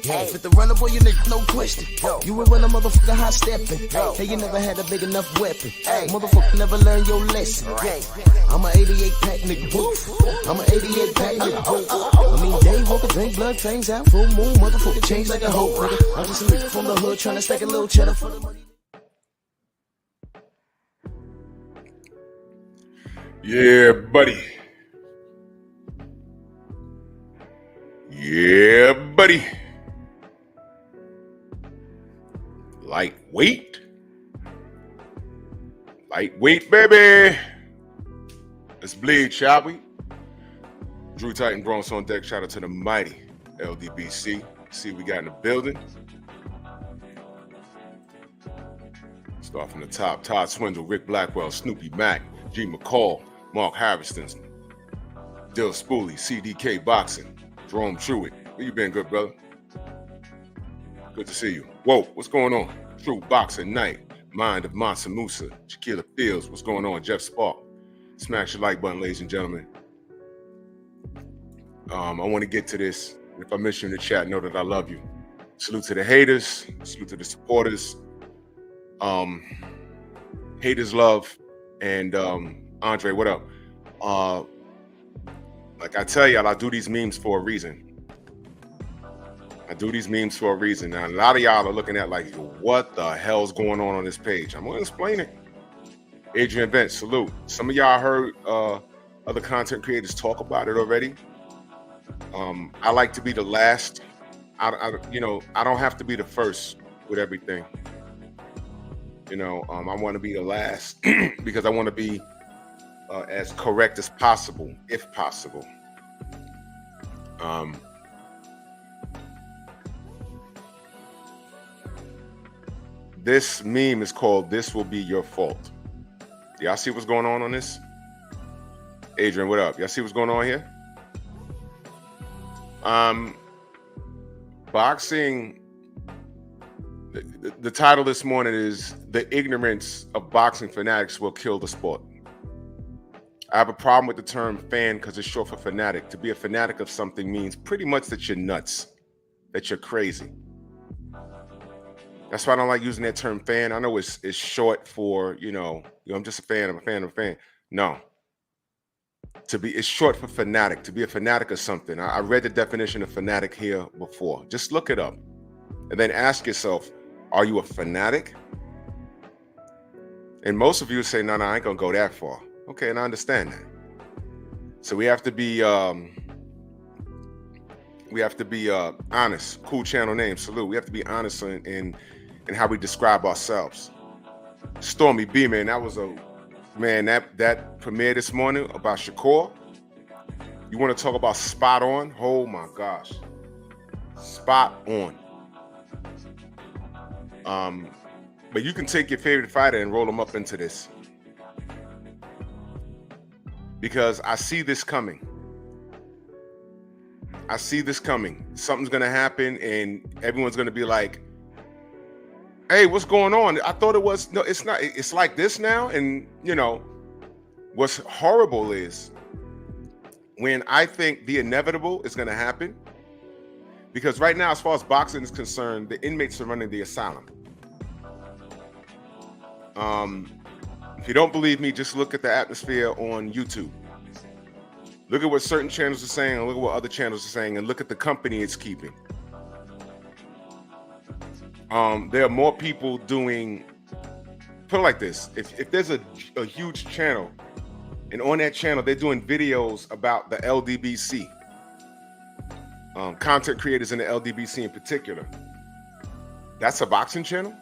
With the runner, boy, you nigga, no question. You will run a motherfucker high stepping. Hey, you never had a big enough weapon. Motherfucker never learned your lesson. I'm a 88 pack nigga. I'm a 88 pack nigga. I mean, day walker, drink blood, things out, full moon, motherfucker, change like a hoe, nigga. I'm just a nigga from the hood trying to stack a little cheddar for the money. Yeah, buddy. Yeah, buddy. Lightweight. Lightweight, baby. Let's bleed, shall we? Drew Titan Bronx on deck. Shout out to the mighty LDBC. See what we got in the building. Start from the top. Todd Swindle, Rick Blackwell, Snoopy Mac, G. McCall, Mark Harrison, Dill Spooley, CDK Boxing, Jerome Truitt. Where you been, good brother? Good to see you. Whoa, what's going on? True Boxing Night, Mind of Mansa Musa, Shaquilla Fields. What's going on? Jeff Spark. Smash your like button, ladies and gentlemen. I want to get to this. If I miss you in the chat, know that I love you. Salute to the haters. Salute to the supporters. Haters love. And Andre, what up? Like I tell y'all, I do these memes for a reason. Now, a lot of y'all are looking at like, what the hell's going on this page? I'm going to explain it. Adrian Vance, salute. Some of y'all heard other content creators talk about it already. I like to be the last. I don't have to be the first with everything. I want to be the last because I want to be as correct as possible, if possible. This meme is called "This Will Be Your Fault." Y'all see what's going on this? Adrian, what up? Y'all see what's going on here? Boxing. The title this morning is "The Ignorance of Boxing Fanatics Will Kill the Sport." I have a problem with the term fan because it's short for fanatic. To be a fanatic of something means pretty much that you're nuts, that you're crazy. That's why I don't like using that term fan. I know it's short for, I'm just a fan of a fan of a fan. No. It's short for fanatic, to be a fanatic of something. I read the definition of fanatic here before. Just look it up. And then ask yourself, are you a fanatic? And most of you say, no, I ain't gonna go that far. Okay, and I understand that. So we have to be honest. Cool channel name, salute. We have to be honest in how we describe ourselves. Stormy B, man, that was that premiere this morning about Shakur. You want to talk about spot on? Oh my gosh. Spot on. But you can take your favorite fighter and roll them up into this. Because I see this coming. Something's going to happen and everyone's going to be like, hey, what's going on? I thought it was, no, it's not. It's like this now. And, what's horrible is when I think the inevitable is going to happen. Because right now, as far as boxing is concerned, the inmates are running the asylum. If you don't believe me, just look at the atmosphere on YouTube. Look at what certain channels are saying and look at what other channels are saying and look at the company it's keeping. There are more people doing, put it like this, if there's a huge channel and on that channel they're doing videos about the LDBC, content creators in the LDBC in particular, that's a boxing channel?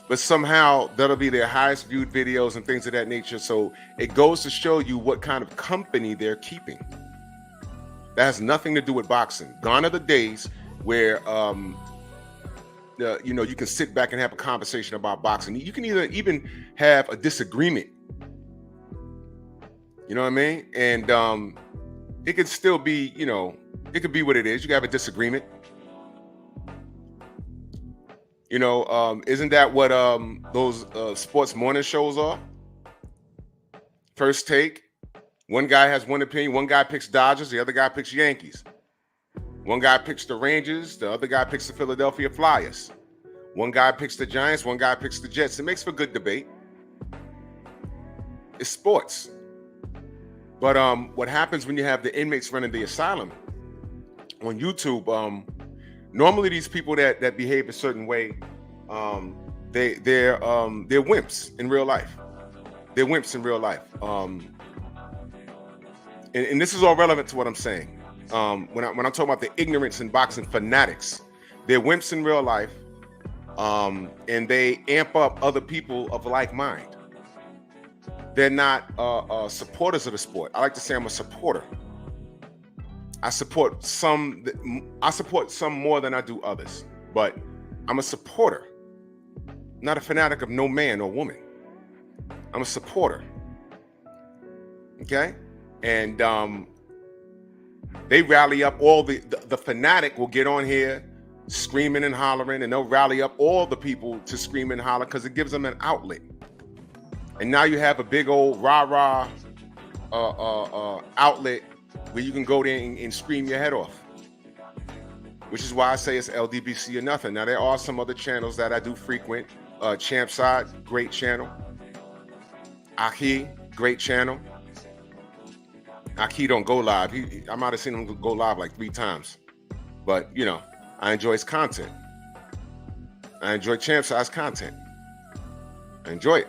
But somehow that'll be their highest viewed videos and things of that nature. So it goes to show you what kind of company they're keeping. That has nothing to do with boxing. Gone are the days where you can sit back and have a conversation about boxing. You can even have a disagreement. You know what I mean? And it could still be, it could be what it is. You can have a disagreement. Isn't that what those sports morning shows are? First take. One guy has one opinion. One guy picks Dodgers. The other guy picks Yankees. One guy picks the Rangers, the other guy picks the Philadelphia Flyers. One guy picks the Giants, one guy picks the Jets. It makes for good debate. It's sports. But what happens when you have the inmates running the asylum on YouTube? Normally, these people that behave a certain way, they're wimps in real life. They're wimps in real life. And this is all relevant to what I'm saying. When I'm talking about the ignorance in boxing fanatics, they're wimps in real life, and they amp up other people of like mind. They're not supporters of the sport. I like to say I'm a supporter. I support some more than I do others, but I'm a supporter, not a fanatic of no man or woman. I'm a supporter. Okay? And they rally up all the fanatic will get on here screaming and hollering, and they'll rally up all the people to scream and holler because it gives them an outlet. And now you have a big old rah-rah outlet where you can go there and scream your head off. Which is why I say it's LDBC or nothing. Now, there are some other channels that I do frequent. Champside, great channel. Aki, great channel. Aki don't go live. I might have seen him go live like 3 times. But, you know, I enjoy his content. I enjoy Champside's content. I enjoy it.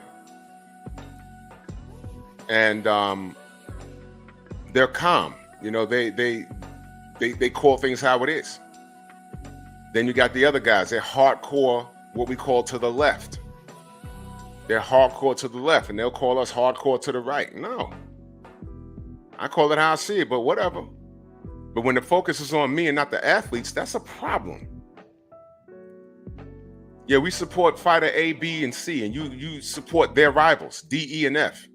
And they're calm. You know, they call things how it is. Then you got the other guys. They're hardcore, what we call to the left. They're hardcore to the left, and they'll call us hardcore to the right. No. I call it how I see it, but whatever. But when the focus is on me and not the athletes, that's a problem. Yeah, we support fighter A, B, and C, and you support their rivals, D, E, and F.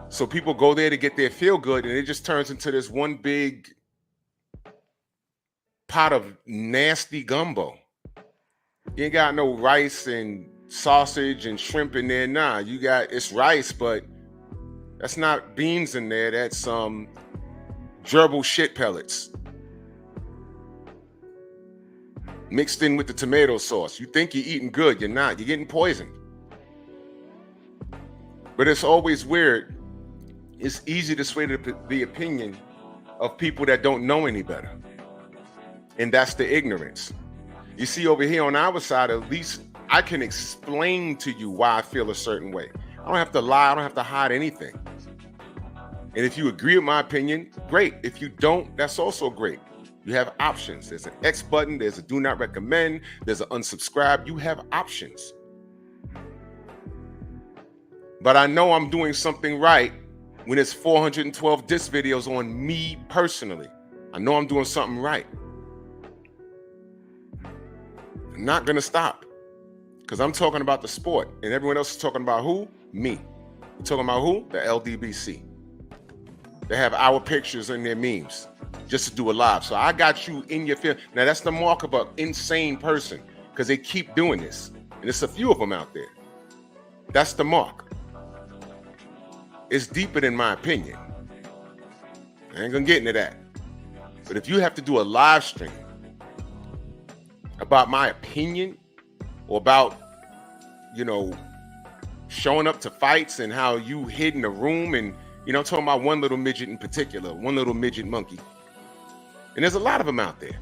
So people go there to get their feel good, and it just turns into this one big pot of nasty gumbo. You ain't got no rice and sausage and shrimp in there. Nah, it's rice, but that's not beans in there. That's gerbil shit pellets mixed in with the tomato sauce. You think you're eating good, you're not. You're getting poisoned. But it's always weird. It's easy to sway the opinion of people that don't know any better. And that's the ignorance. You see, over here on our side, at least I can explain to you why I feel a certain way. I don't have to lie. I don't have to hide anything. And if you agree with my opinion, great. If you don't, that's also great. You have options. There's an X button. There's a do not recommend. There's an unsubscribe. You have options. But I know I'm doing something right when it's 412 diss videos on me personally. I know I'm doing something right. I'm not going to stop because I'm talking about the sport and everyone else is talking about who? Me. We're talking about who? The LDBC. They have our pictures in their memes just to do a live. So I got you in your field. Now that's the mark of an insane person because they keep doing this. And there's a few of them out there. That's the mark. It's deeper than my opinion. I ain't gonna get into that. But if you have to do a live stream about my opinion or about, you know, showing up to fights and how you hid in the room and, you know, I'm talking about one little midget in particular, one little midget monkey. And there's a lot of them out there.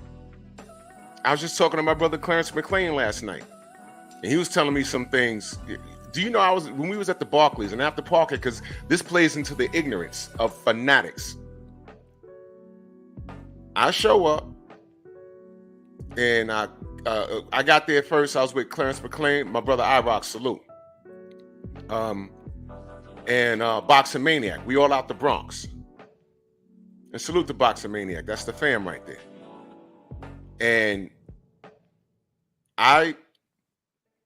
I was just talking to my brother Clarence McLean last night, and he was telling me some things. Do you know when we was at the Barclays and after parking, because this plays into the ignorance of fanatics. I show up and I got there first. I was with Clarence McLean, my brother IROC, salute. And Boxing Maniac. We all out the Bronx. And salute the Boxing Maniac. That's the fam right there. And I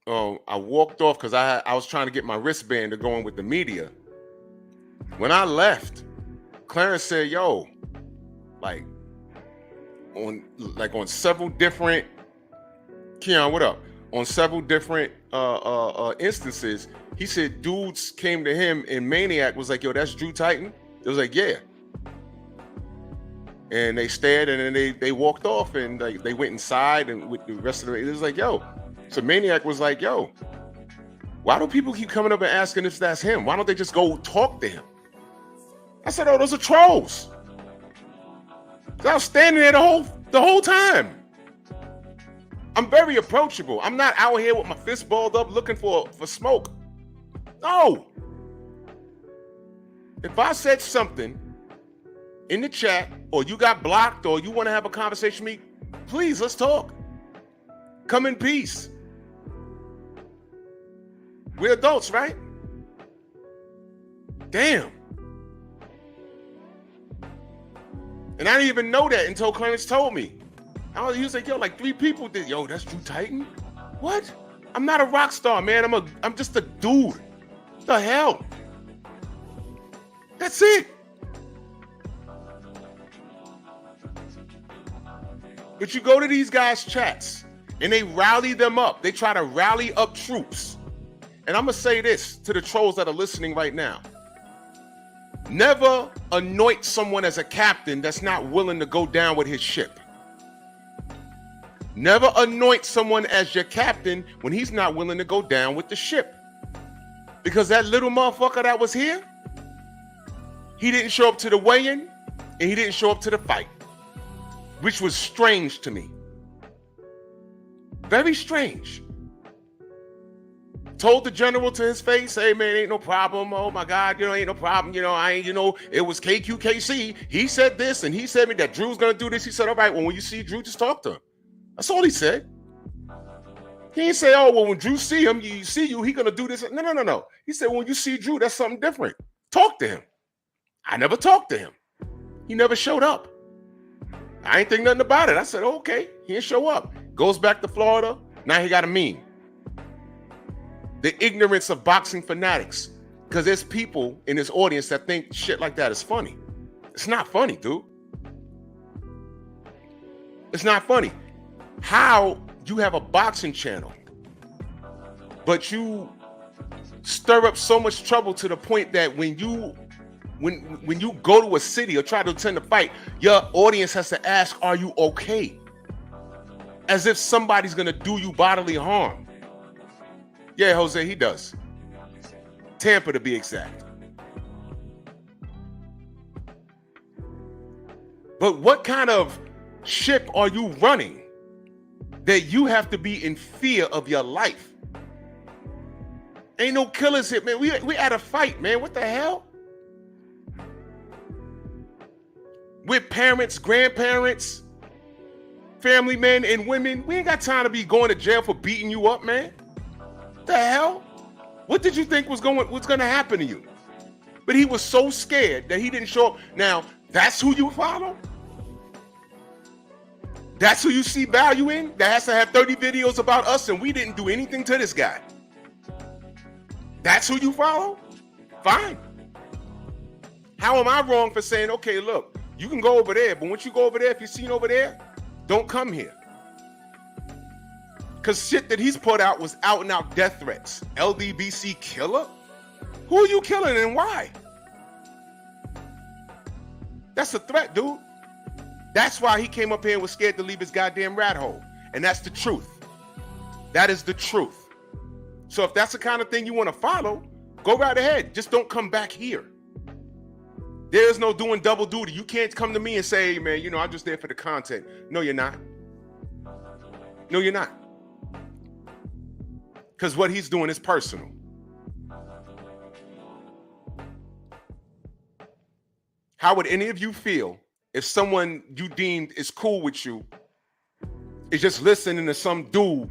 walked off because I was trying to get my wristband to go in with the media. When I left, Clarence said, yo, on several different, Keon, what up? On several different instances, he said dudes came to him and Maniac was like, yo, that's Drew Titan? It was like, yeah. And they stared, and then they walked off, and they went inside, and with the rest of it was like, yo. So Maniac was like, yo, why do people keep coming up and asking if that's him? Why don't they just go talk to him? I said, oh, those are trolls. So I was standing there the whole time. I'm very approachable. I'm not out here with my fist balled up looking for smoke. No. If I said something in the chat, or you got blocked, or you want to have a conversation with me, please, let's talk. Come in peace. We're adults, right? Damn. And I didn't even know that until Clarence told me. He was like, yo, like 3 people did. Yo, that's Drew Titan? What? I'm not a rock star, man. I'm just a dude. What the hell? That's it. But you go to these guys' chats and they rally them up. They try to rally up troops. And I'm going to say this to the trolls that are listening right now. Never anoint someone as a captain that's not willing to go down with his ship. Never anoint someone as your captain when he's not willing to go down with the ship. Because that little motherfucker that was here, he didn't show up to the weigh-in and he didn't show up to the fight, which was strange to me. Very strange. Told the general to his face, hey man, ain't no problem. Oh my God, ain't no problem. It was KQKC. He said this and he said me that Drew's gonna do this. He said, all right, well, when you see Drew, just talk to him. That's all he said. He didn't say, oh, well, when Drew see him, he gonna do this. No. He said, when you see Drew, that's something different. Talk to him. I never talked to him. He never showed up. I ain't think nothing about it. I said, oh, okay, he didn't show up. Goes back to Florida. Now he got a meme. The ignorance of boxing fanatics. Because there's people in this audience that think shit like that is funny. It's not funny, dude. It's not funny. How you have a boxing channel, but you stir up so much trouble to the point that when you go to a city or try to attend a fight, your audience has to ask, are you okay? As if somebody's gonna do you bodily harm. Yeah, Jose, he does. Tampa to be exact. But what kind of ship are you running that you have to be in fear of your life? Ain't no killers here, man. We at a fight, man. What the hell? We're parents, grandparents, family men and women. We ain't got time to be going to jail for beating you up, man. The hell? What did you think was going to happen to you? But he was so scared that he didn't show up. Now, that's who you follow? That's who you see value in? That has to have 30 videos about us and we didn't do anything to this guy. That's who you follow? Fine. How am I wrong for saying, okay, look, you can go over there, but once you go over there, if you're seen over there, don't come here. Because shit that he's put out was out and out death threats. LDBC killer? Who are you killing and why? That's a threat, dude. That's why he came up here and was scared to leave his goddamn rat hole. And that's the truth. That is the truth. So if that's the kind of thing you want to follow, go right ahead. Just don't come back here. There's no doing double duty. You can't come to me and say, hey, man, I'm just there for the content. No, you're not. No, you're not. Because what he's doing is personal. How would any of you feel if someone you deemed is cool with you is just listening to some dude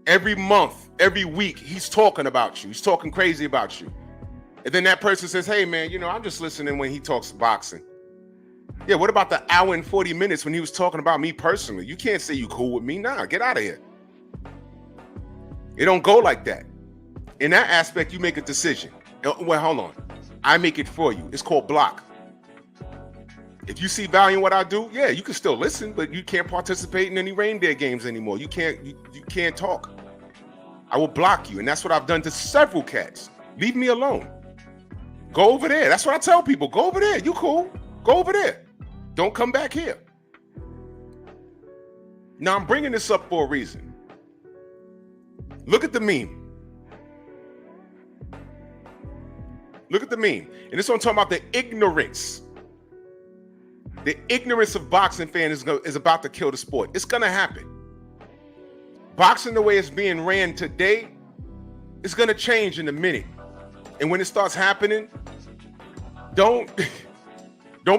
every month, every week, he's talking about you. He's talking crazy about you. And then that person says, hey, man, I'm just listening when he talks boxing. Yeah, what about the hour and 40 minutes when he was talking about me personally? You can't say you cool with me. Nah, get out of here. It don't go like that. In that aspect, you make a decision. Well, hold on. I make it for you. It's called block. If you see value in what I do, yeah, you can still listen, but you can't participate in any reindeer games anymore. You can't talk. I will block you. And that's what I've done to several cats. Leave me alone. Go over there. That's what I tell people. Go over there. You cool. Go over there. Don't come back here. Now, I'm bringing this up for a reason. Look at the meme. Look at the meme. And this one talking about the ignorance. The ignorance of boxing fans is about to kill the sport. It's going to happen. Boxing, the way it's being ran today, is going to change in a minute. And when it starts happening, don't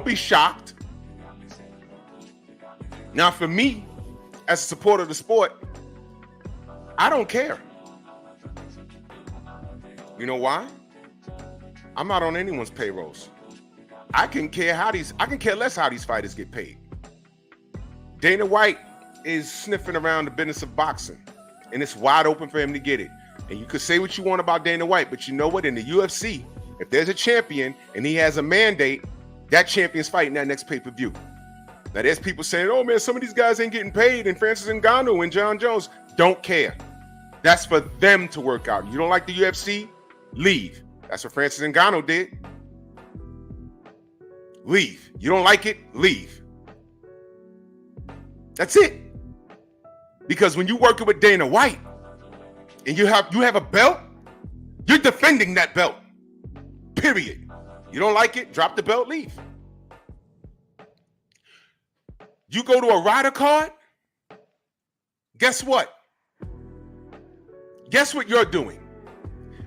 be shocked. Now, for me, as a supporter of the sport, I don't care. You know why? I'm not on anyone's payrolls. I can care less how these fighters get paid. Dana White is sniffing around the business of boxing, and it's wide open for him to get it. And you could say what you want about Dana White, but you know what? In the UFC, if there's a champion and he has a mandate, that champion's fighting that next pay-per-view. Now, there's people saying, oh, man, some of these guys ain't getting paid, and Francis Ngannou and John Jones don't care. That's for them to work out. You don't like the UFC? Leave. That's what Francis Ngannou did. Leave. You don't like it? Leave. That's it. Because when you're working with Dana White and you have a belt, you're defending that belt. Period. You don't like it? Drop the belt, leave. You go to a rider card, guess what? Guess what you're doing?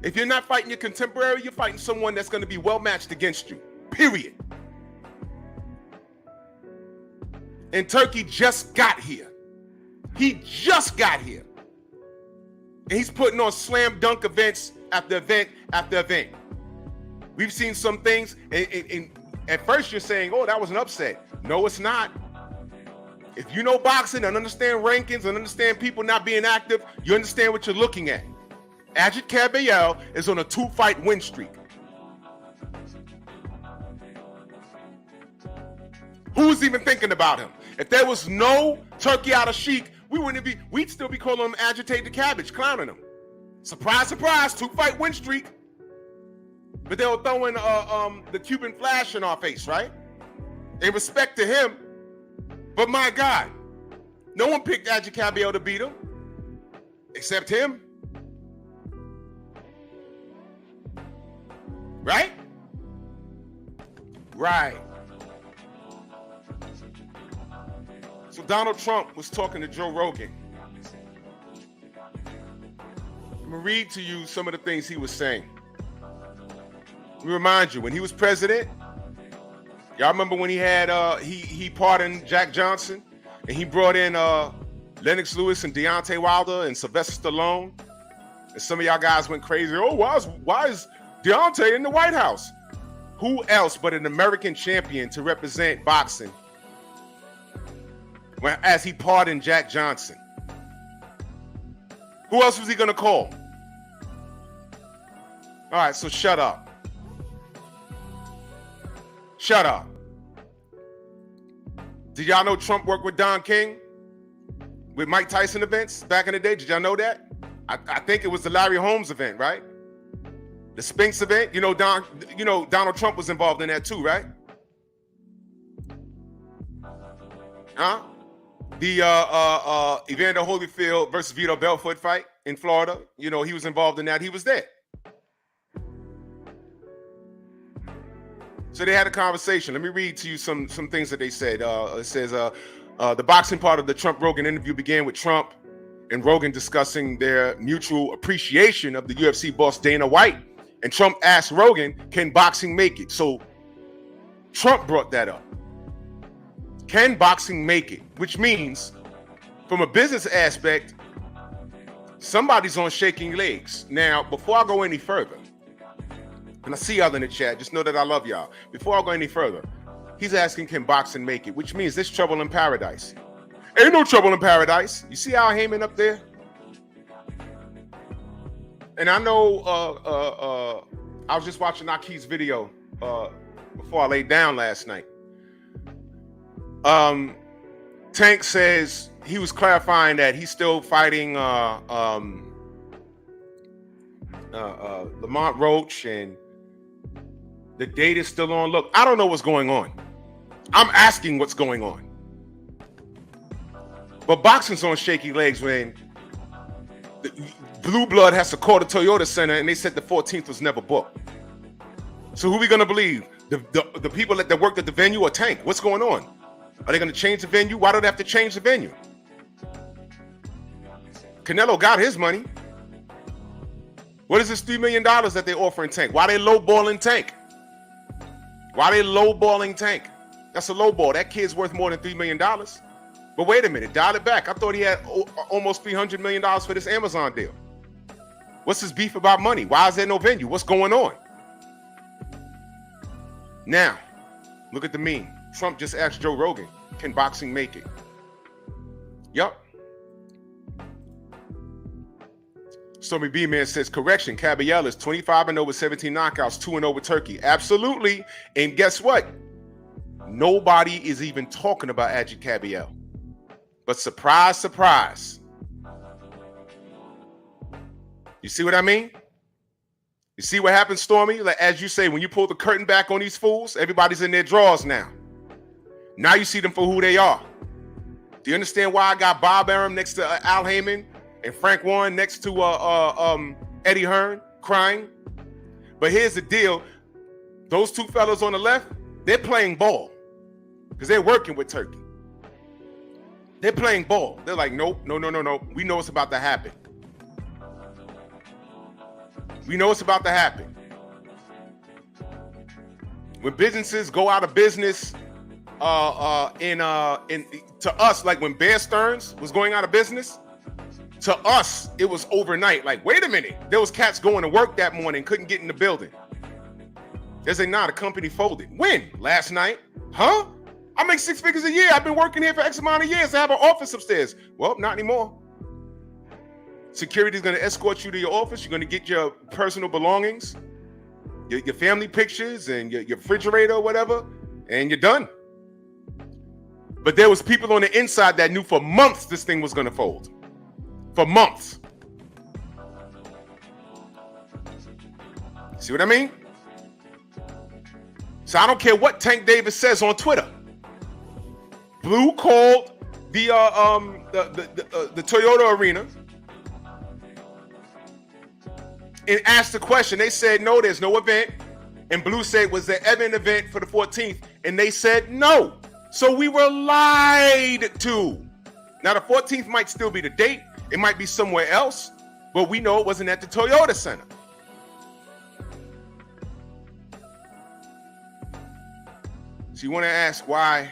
If you're not fighting your contemporary, you're fighting someone that's going to be well matched against you. Period. And Turkey just got here. He just got here. And he's putting on slam dunk events after event after event. We've seen some things, and at first you're saying, oh, that was an upset. No, it's not. If you know boxing and understand rankings and understand people not being active, you understand what you're looking at. Ajit Caballel is on a 2-fight win streak. Who's even thinking about him? If there was no Turkey out of Sheik, we'd still be calling him Agitate the Cabbage, clowning him. Surprise, surprise, 2-fight win streak. But they were throwing the Cuban flash in our face, right? In respect to him. But my God, no one picked Ajit Caballel to beat him, except him. Right? Right. So Donald Trump was talking to Joe Rogan. I'm gonna read to you some of the things he was saying. Let me remind you, when he was president, y'all remember when he had he pardoned Jack Johnson and he brought in Lennox Lewis and Deontay Wilder and Sylvester Stallone, and some of y'all guys went crazy. Oh, why is Deontay in the White House? Who else but an American champion to represent boxing as he pardoned Jack Johnson? Who else was he gonna call? All right, so shut up. Shut up. Did y'all know Trump worked with Don King with Mike Tyson events back in the day? Did y'all know that? I think it was the Larry Holmes event, right? The Spinks event. Donald Trump was involved in that too, right? Huh? The Evander Holyfield versus Vito Belfort fight in Florida. He was involved in that. He was there. So they had a conversation. Let me read to you some things that they said. It says, the boxing part of the Trump-Rogan interview began with Trump and Rogan discussing their mutual appreciation of the UFC boss Dana White. And Trump asked Rogan, can boxing make it? So Trump brought that up. Can boxing make it? Which means, from a business aspect, somebody's on shaking legs. Now, before I go any further, and I see y'all in the chat, just know that I love y'all. Before I go any further, he's asking, can boxing make it? Which means there's trouble in paradise. Ain't no trouble in paradise. You see Al Heyman up there? And I know I was just watching Aki's video before I laid down last night. Tank says he was clarifying that he's still fighting Lamont Roach, and the date is still on. Look, I don't know what's going on. I'm asking what's going on. But boxing's on shaky legs when Blue Blood has to call the Toyota Center and they said the 14th was never booked. So who are we going to believe? The people that worked at the venue or Tank? What's going on? Are they going to change the venue? Why do they have to change the venue? Canelo got his money. What is this $3 million that they're offering Tank? Why they lowballing Tank? Why they lowballing Tank? That's a lowball. That kid's worth more than $3 million. But wait a minute, dial it back. I thought he had almost $300 million for this Amazon deal. What's his beef about money? Why is there no venue? What's going on? Now, look at the meme. Trump just asked Joe Rogan, can boxing make it? Yup. Stormy B-Man says, correction, Caballero is 25-0 with 17 knockouts, 2-0 with Turkey. Absolutely. And guess what? Nobody is even talking about Adji Caballero. But surprise, surprise. You see what I mean? You see what happens, Stormy? Like, as you say, when you pull the curtain back on these fools, everybody's in their drawers now. Now you see them for who they are. Do you understand why I got Bob Arum next to Al Heyman and Frank Warren next to Eddie Hearn crying? But here's the deal. Those two fellas on the left, they're playing ball because they're working with Turkey. They're playing ball. They're like, nope, no. We know it's about to happen. We know it's about to happen. When businesses go out of business, to us, like when Bear Stearns was going out of business, to us, it was overnight. Like, wait a minute. There was cats going to work that morning, couldn't get in the building. They say, nah, the company folded. When? Last night? Huh? I make 6 figures a year. I've been working here for X amount of years. I have an office upstairs. Well, not anymore. Security's going to escort you to your office. You're going to get your personal belongings, your family pictures and your refrigerator or whatever, and you're done. But there was people on the inside that knew for months this thing was going to fold. For months. See what I mean? So I don't care what Tank Davis says on Twitter. Blue called the Toyota Arena and asked the question. They said, no, there's no event. And Blue said, was there ever an event for the 14th? And they said, no. So we were lied to. Now, the 14th might still be the date. It might be somewhere else. But we know it wasn't at the Toyota Center. So you want to ask why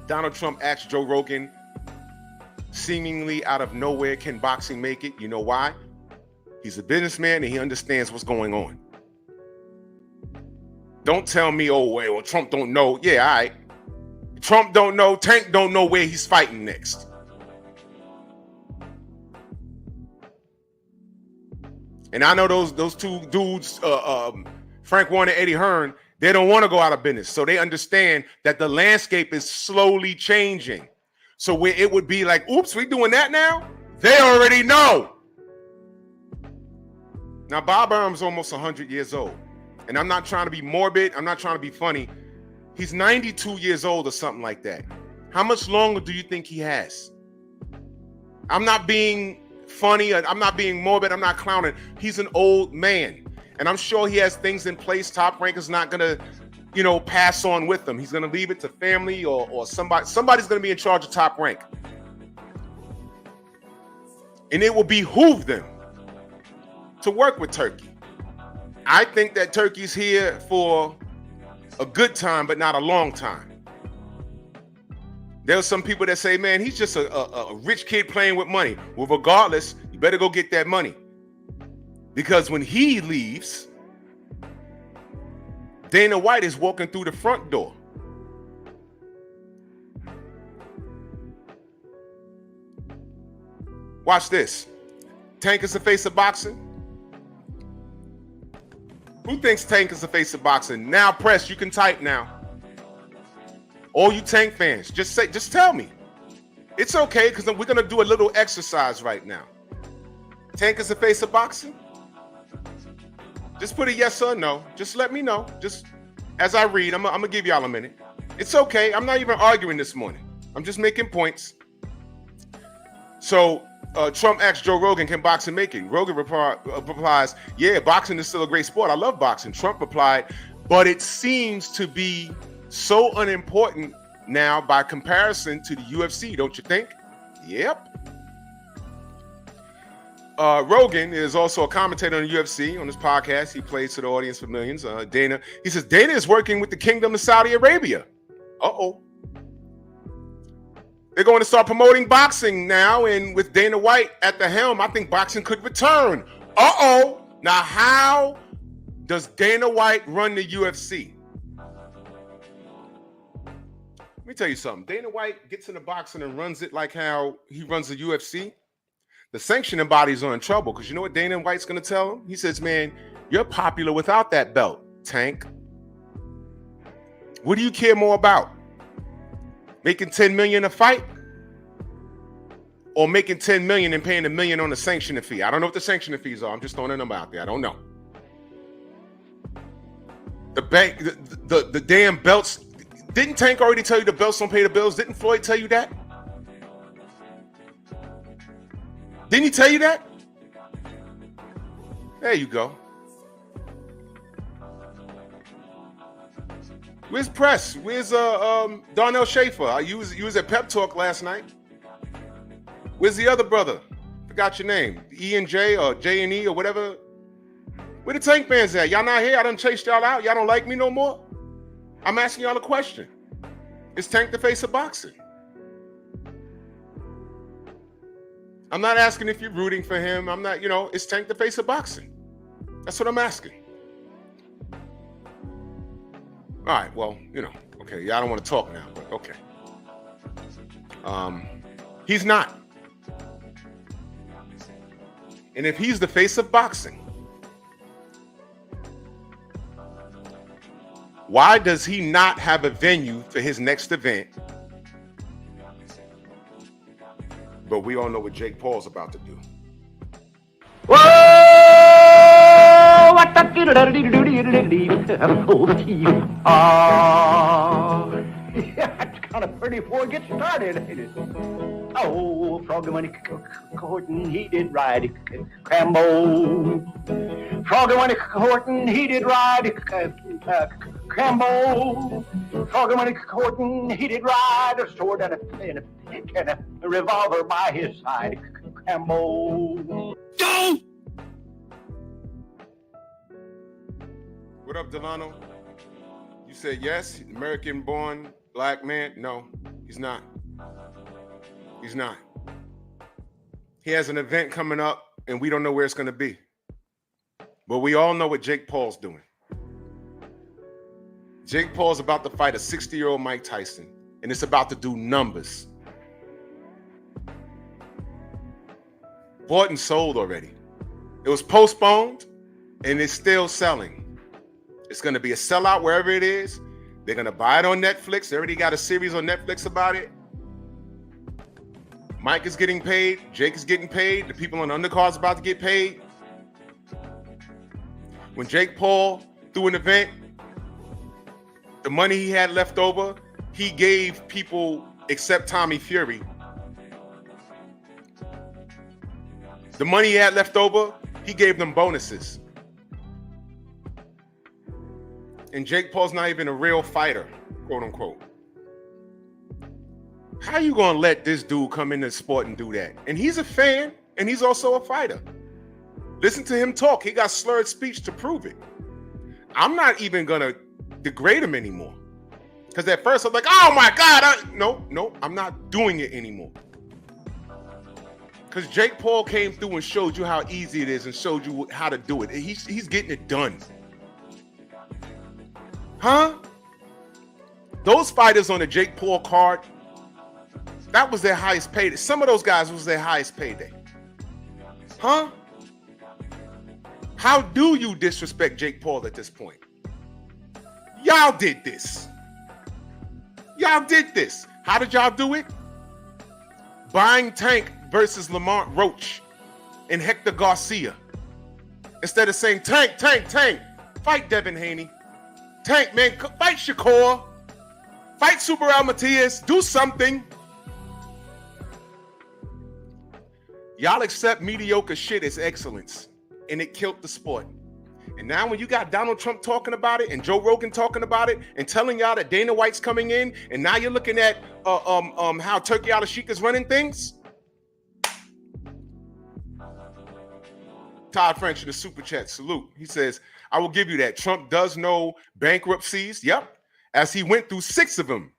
Donald Trump asked Joe Rogan, seemingly out of nowhere, can boxing make it? You know why? He's a businessman and he understands what's going on. Don't tell me, oh, well, Trump don't know. Yeah, all right. Trump don't know. Tank don't know where he's fighting next. And I know those two dudes, Frank Warren and Eddie Hearn, they don't want to go out of business. So they understand that the landscape is slowly changing. So where it would be like, oops, we doing that now? They already know. Now, Bob Arum's almost 100 years old. And I'm not trying to be morbid. I'm not trying to be funny. He's 92 years old or something like that. How much longer do you think he has? I'm not being funny. I'm not being morbid. I'm not clowning. He's an old man. And I'm sure he has things in place. Top Rank is not going to, pass on with him. He's going to leave it to family or somebody. Somebody's going to be in charge of Top Rank. And it will behoove them to work with Turkey. I think that Turkey's here for a good time, but not a long time. There's some people that say, man, he's just a rich kid playing with money. Well, regardless, you better go get that money. Because when he leaves, Dana White is walking through the front door. Watch this. Tank is the face of boxing. Who thinks Tank is the face of boxing? Now, press, you can type now. All you Tank fans, just tell me. It's okay, because we're going to do a little exercise right now. Tank is the face of boxing? Just put a yes or no. Just let me know. Just as I read, I'm going to give y'all a minute. It's okay. I'm not even arguing this morning. I'm just making points. So Trump asked Joe Rogan, can boxing make it? Rogan replies, yeah, boxing is still a great sport. I love boxing. Trump replied, but it seems to be so unimportant now by comparison to the UFC, don't you think? Yep. Rogan is also a commentator on the UFC on his podcast. He plays to the audience for millions. Dana, he says, Dana is working with the Kingdom of Saudi Arabia. Uh-oh. They're going to start promoting boxing now, and with Dana White at the helm, I think boxing could return. Uh-oh. Now, how does Dana White run the UFC? Let me tell you something. Dana White gets into boxing and runs it like how he runs the UFC. The sanctioning bodies are in trouble because you know what Dana White's going to tell him? He says, man, you're popular without that belt, Tank. What do you care more about? Making $10 million a fight? Or making $10 million and paying $1 million on the sanctioning fee? I don't know what the sanctioning fees are. I'm just throwing them out there. I don't know. The damn belts. Didn't Tank already tell you the belts don't pay the bills? Didn't Floyd tell you that? Didn't he tell you that? There you go. Where's Press? Where's Darnell Schaefer? You was at Pep Talk last night. Where's the other brother? Forgot your name. E&J or J&E or whatever. Where the Tank fans at? Y'all not here? I done chased y'all out. Y'all don't like me no more? I'm asking y'all a question. Is Tank the face of boxing? I'm not asking if you're rooting for him. I'm not, is Tank the face of boxing? That's what I'm asking. All right, well, okay, y'all don't want to talk now, but okay. He's not. And if he's the face of boxing, why does he not have a venue for his next event? But we all know what Jake Paul's about to do. Whoa! What the it's kind of pretty before it gets started, ain't it? Oh, Froggy when he courtin', he did ride Crambo. Froggy when he courtin', he did ride Crambo. Froggy when he courtin', he did ride a sword and a revolver by his side. Crambo. Go! What up, Delano? You said yes, American-born black man. No, he's not. He's not. He has an event coming up, and we don't know where it's going to be. But we all know what Jake Paul's doing. Jake Paul's about to fight a 60-year-old Mike Tyson, and it's about to do numbers. Bought and sold already. It was postponed, and it's still selling. It's going to be a sellout wherever it is. They're going to buy it on Netflix. They already got a series on Netflix about it. Mike is getting paid. Jake is getting paid. The people on the undercard's about to get paid. When Jake Paul threw an event, the money he had left over, he gave people except Tommy Fury. The money he had left over, he gave them bonuses. And Jake Paul's not even a real fighter, quote unquote. How you gonna let this dude come into the sport and do that? And he's a fan, and he's also a fighter. Listen to him talk. He got slurred speech to prove it. I'm not even gonna degrade him anymore. Because at first I'm like, oh my God, no, I'm not doing it anymore. Because Jake Paul came through and showed you how easy it is and showed you how to do it. He's getting it done. Huh? Those fighters on the Jake Paul card, that was their highest payday. Some of those guys was their highest payday. Huh? How do you disrespect Jake Paul at this point? Y'all did this. Y'all did this. How did y'all do it? Buying Tank versus Lamont Roach and Hector Garcia. Instead of saying, Tank, fight Devin Haney. Tank, man, fight Shakur. Fight Super Al Matias. Do something. Y'all accept mediocre shit as excellence, and it killed the sport. And now when you got Donald Trump talking about it and Joe Rogan talking about it and telling y'all that Dana White's coming in, and now you're looking at how Turkey Al-Sheikh is running things. Todd French in the super chat, salute. He says, I will give you that. Trump does know bankruptcies. Yep. As he went through 6 of them.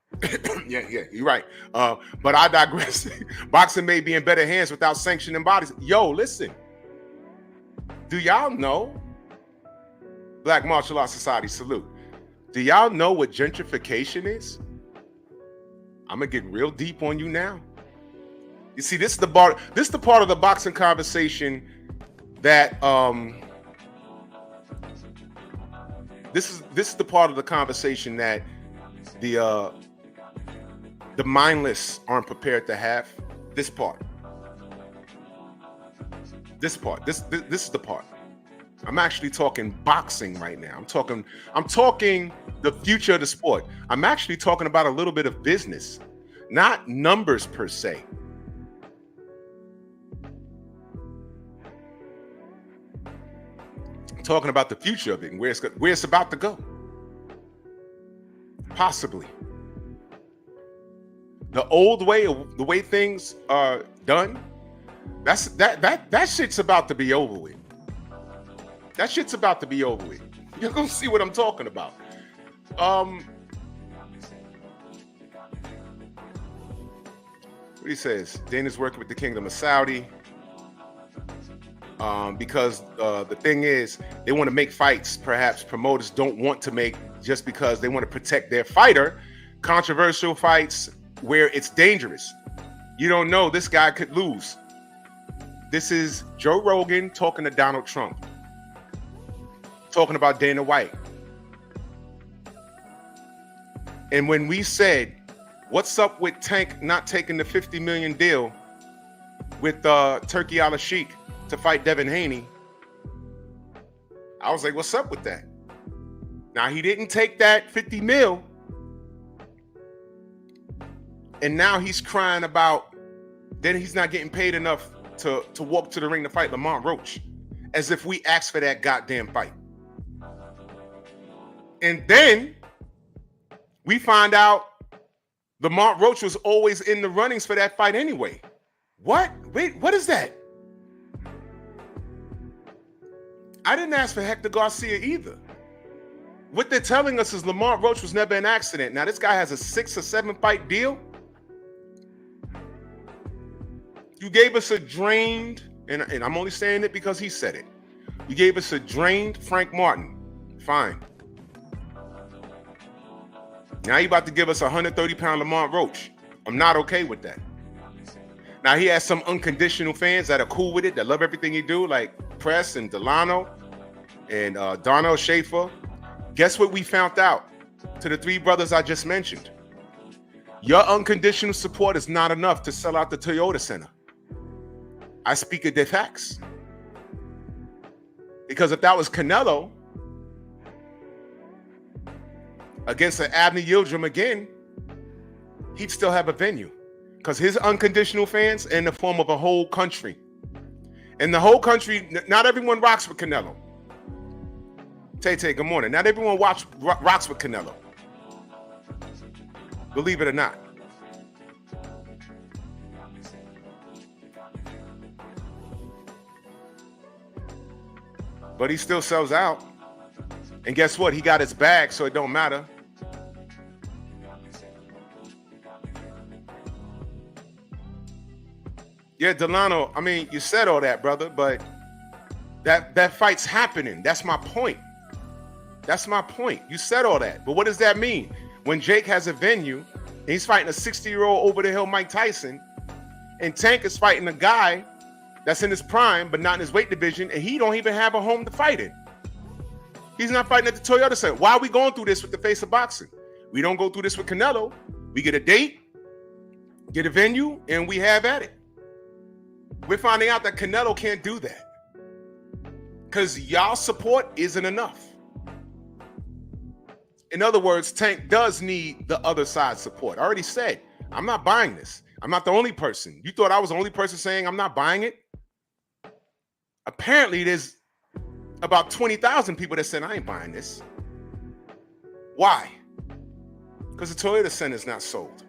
yeah, you're right. But I digress. Boxing may be in better hands without sanctioning bodies. Yo, listen. Do y'all know? Black Martial Arts Society, salute. Do y'all know what gentrification is? I'm gonna get real deep on you now. You see, this is the part of the boxing conversation that this is the part of the conversation that the mindless aren't prepared to have. This is the part. I'm actually talking boxing right now. I'm talking the future of the sport. I'm actually talking about a little bit of business, not numbers per se. I'm talking about the future of it and where it's about to go. Possibly. The old way, the way things are done, that shit's about to be over with. That shit's about to be over with. You're gonna see what I'm talking about. What he says, Dana's working with the Kingdom of Saudi. Because the thing is, they want to make fights perhaps promoters don't want to make just because they want to protect their fighter. Controversial fights where it's dangerous. You don't know, this guy could lose. This is Joe Rogan talking to Donald Trump. Talking about Dana White. And when we said, what's up with Tank not taking the $50 million deal with Turkey Al-Sheikh to fight Devin Haney, I was like, what's up with that? Now, he didn't take that 50 mil, and now he's crying about that he's not getting paid enough to walk to the ring to fight Lamont Roach, as if we asked for that goddamn fight. And then we find out Lamont Roach was always in the runnings for that fight anyway. What? Wait, what is that? I didn't ask for Hector Garcia either. What they're telling us is Lamont Roach was never an accident. Now, this guy has a 6 or 7 fight deal. You gave us a drained, and I'm only saying it because he said it. You gave us a drained Frank Martin. Fine. Now you're about to give us a 130-pound Lamont Roach. I'm not okay with that. Now he has some unconditional fans that are cool with it, that love everything he do, like Press and Delano and Darnell Schaefer. Guess what we found out to the 3 brothers I just mentioned? Your unconditional support is not enough to sell out the Toyota Center. I speak of the facts. Because if that was Canelo against an Abner Yildirim again, he'd still have a venue. Because his unconditional fans are in the form of a whole country. And the whole country, not everyone rocks with Canelo. Tay, good morning. Not everyone rocks with Canelo. Believe it or not. But he still sells out. And guess what? He got his bag, so it don't matter. Yeah, Delano, I mean, you said all that, brother, but that fight's happening. That's my point. That's my point. You said all that. But what does that mean? When Jake has a venue, and he's fighting a 60-year-old over-the-hill Mike Tyson, and Tank is fighting a guy that's in his prime, but not in his weight division, and he don't even have a home to fight in. He's not fighting at the Toyota Center. Why are we going through this with the face of boxing? We don't go through this with Canelo. We get a date, get a venue, and we have at it. We're finding out that Canelo can't do that because y'all support isn't enough. In other words, Tank does need the other side's support. I already said, I'm not buying this. I'm not the only person. You thought I was the only person saying I'm not buying it? Apparently, there's about 20,000 people that said, I ain't buying this. Why? Because the Toyota Center's not sold.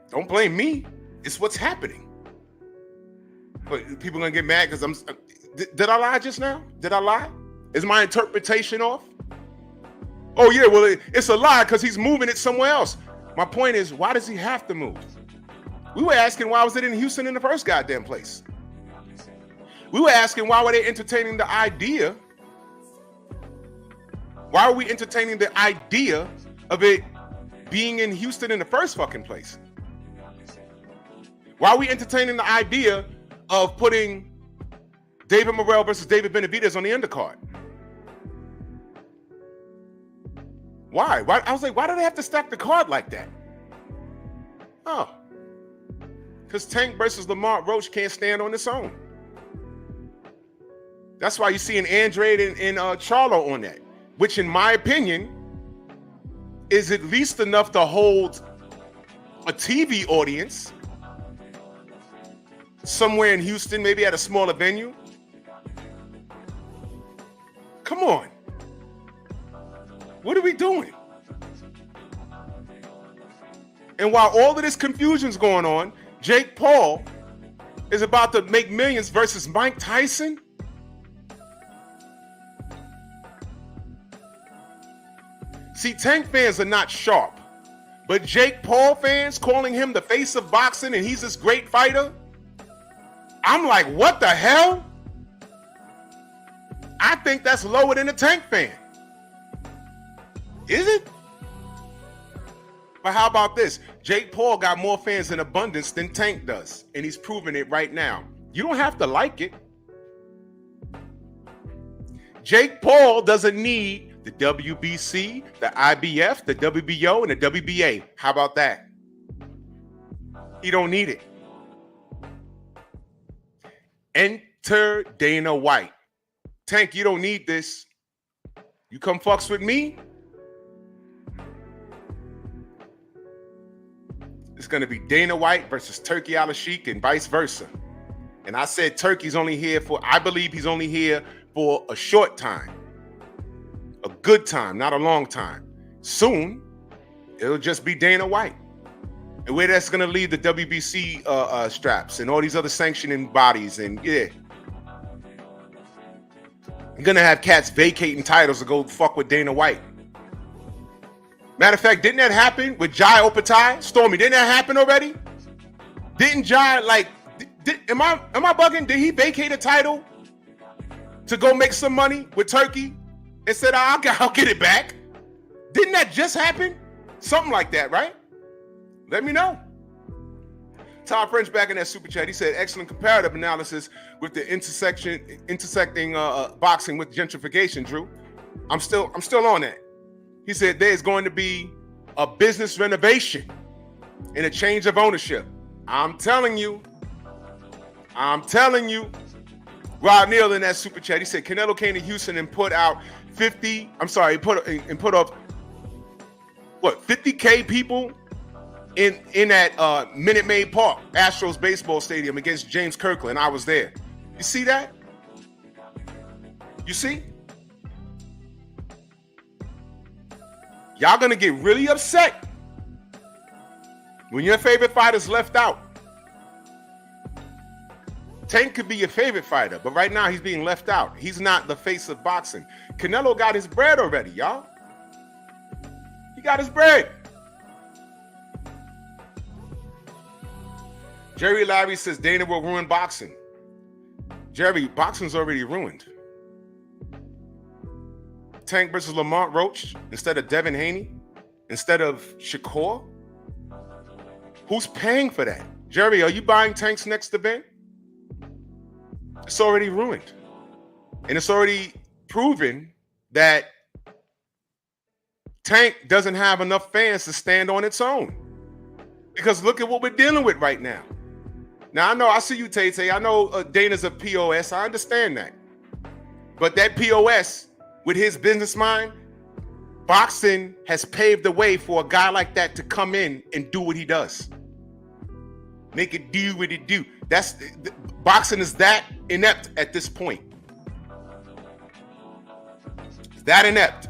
Don't blame me. It's what's happening. But people gonna get mad because did I lie just now? Did I lie? Is my interpretation off? Oh yeah, well it's a lie because he's moving it somewhere else. My point is, why does he have to move? We were asking why was it in Houston in the first goddamn place? We were asking why were they entertaining the idea? Why are we entertaining the idea of it being in Houston in the first fucking place? Why are we entertaining the idea of putting David Morrell versus David Benavidez on the undercard? Why? I was like, why do they have to stack the card like that? Oh, because Tank versus Lamar Roach can't stand on its own. That's why you see an Andrade and Charlo on that, which in my opinion is at least enough to hold a TV audience somewhere in Houston, maybe at a smaller venue. Come on. What are we doing? And while all of this confusion's going on, Jake Paul is about to make millions versus Mike Tyson. See, Tank fans are not sharp, but Jake Paul fans calling him the face of boxing and he's this great fighter, I'm like, what the hell? I think that's lower than a Tank fan. Is it? But how about this? Jake Paul got more fans in abundance than Tank does, and he's proving it right now. You don't have to like it. Jake Paul doesn't need the WBC, the IBF, the WBO, and the WBA. How about that? He don't need it. Enter Dana White. Tank, you don't need this. You come fucks with me, it's going to be Dana White versus Turkey Al-Sheikh and vice versa. And I said Turkey's only here for, I believe he's only here for a short time. A good time, not a long time. Soon, it'll just be Dana White. And where that's going to leave the WBC straps and all these other sanctioning bodies. And yeah. You're going to have cats vacating titles to go fuck with Dana White. Matter of fact, didn't that happen with Jai Opatai? Stormy, didn't that happen already? Didn't Jai, like, am I bugging? Did he vacate a title to go make some money with Turkey and said, I'll get it back? Didn't that just happen? Something like that, right? Let me know. Todd French back in that super chat. He said, excellent comparative analysis with the intersecting boxing with gentrification, Drew. I'm still on that. He said there's going to be a business renovation and a change of ownership. I'm telling you. Rob Neal in that super chat. He said Canelo came to Houston and put out 50K people in that Minute Maid Park, Astros baseball stadium against James Kirkland. I was there. You see that? You see? Y'all gonna get really upset when your favorite fighter's left out. Tank could be your favorite fighter, but right now he's being left out. He's not the face of boxing. Canelo got his bread already, y'all. He got his bread. Jerry Larry says Dana will ruin boxing. Jerry, boxing's already ruined. Tank versus Lamont Roach instead of Devin Haney, instead of Shakur? Who's paying for that? Jerry, are you buying Tank's next event? It's already ruined. And it's already proven that Tank doesn't have enough fans to stand on its own. Because look at what we're dealing with right now. Now, I see you, Tay-Tay. I know Dana's a POS. I understand that. But that POS, with his business mind, Boxing has paved the way for a guy like that to come in and do what he does. Make it do what it do. Boxing is that inept at this point. That inept.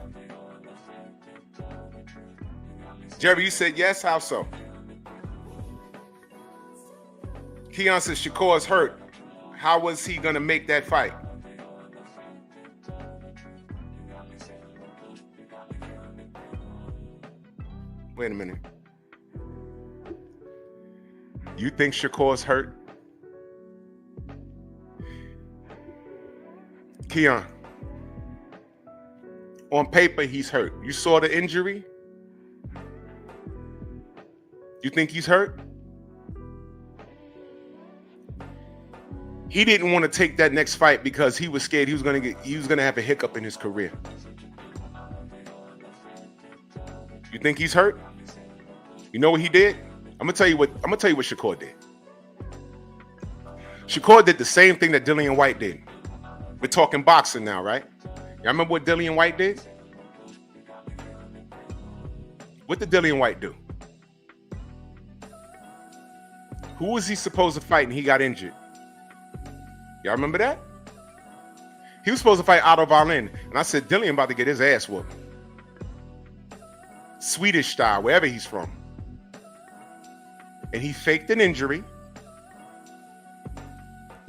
Jerry, you said yes? How so? Keon says Shakur's hurt. How was he gonna make that fight? Wait a minute. You think Shakur's hurt? Keon, on paper, he's hurt. You saw the injury? You think he's hurt? He didn't want to take that next fight because he was scared he was gonna have a hiccup in his career. You think he's hurt? You know what he did? I'm gonna tell you what Shakur did. Shakur did the same thing that Dillian White did. We're talking boxing now, right? Y'all remember what Dillian White did? What did Dillian White do? Who was he supposed to fight and he got injured? Y'all remember that? He was supposed to fight Otto Wallin. And I said, Dillian about to get his ass whooped. Swedish style, wherever he's from. And he faked an injury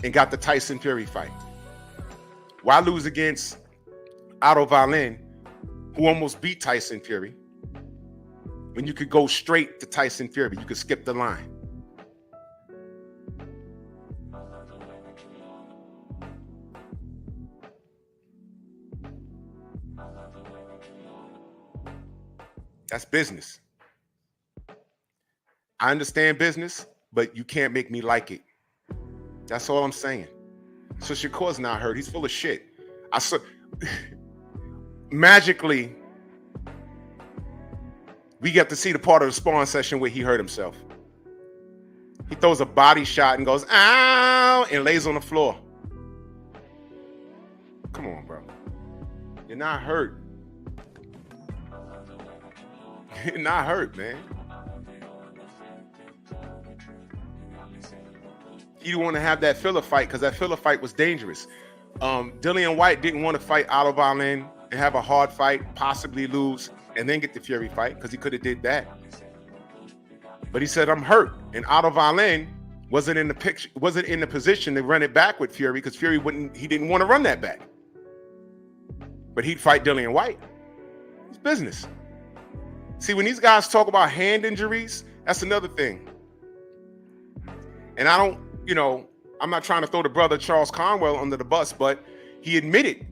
and got the Tyson Fury fight. Why lose against Otto Wallin, who almost beat Tyson Fury, when you could go straight to Tyson Fury? You could skip the line. That's business. I understand business, but you can't make me like it. That's all I'm saying. So Shakur's not hurt. He's full of shit. I saw magically we get to see the part of the sparring session where he hurt himself. He throws a body shot and goes, ow, and lays on the floor. Come on, bro. You're not hurt. You're not hurt, man. You don't want to have that filler fight because that filler fight was dangerous. Dillian White didn't want to fight Otto Wallin and have a hard fight, possibly lose, and then get the Fury fight because he could have did that. But he said, I'm hurt. And Otto Wallin wasn't in the position to run it back with Fury because Fury he didn't want to run that back. But he'd fight Dillian White. It's business. See, when these guys talk about hand injuries, that's another thing. And I don't, I'm not trying to throw the brother Charles Conwell under the bus, but he admitted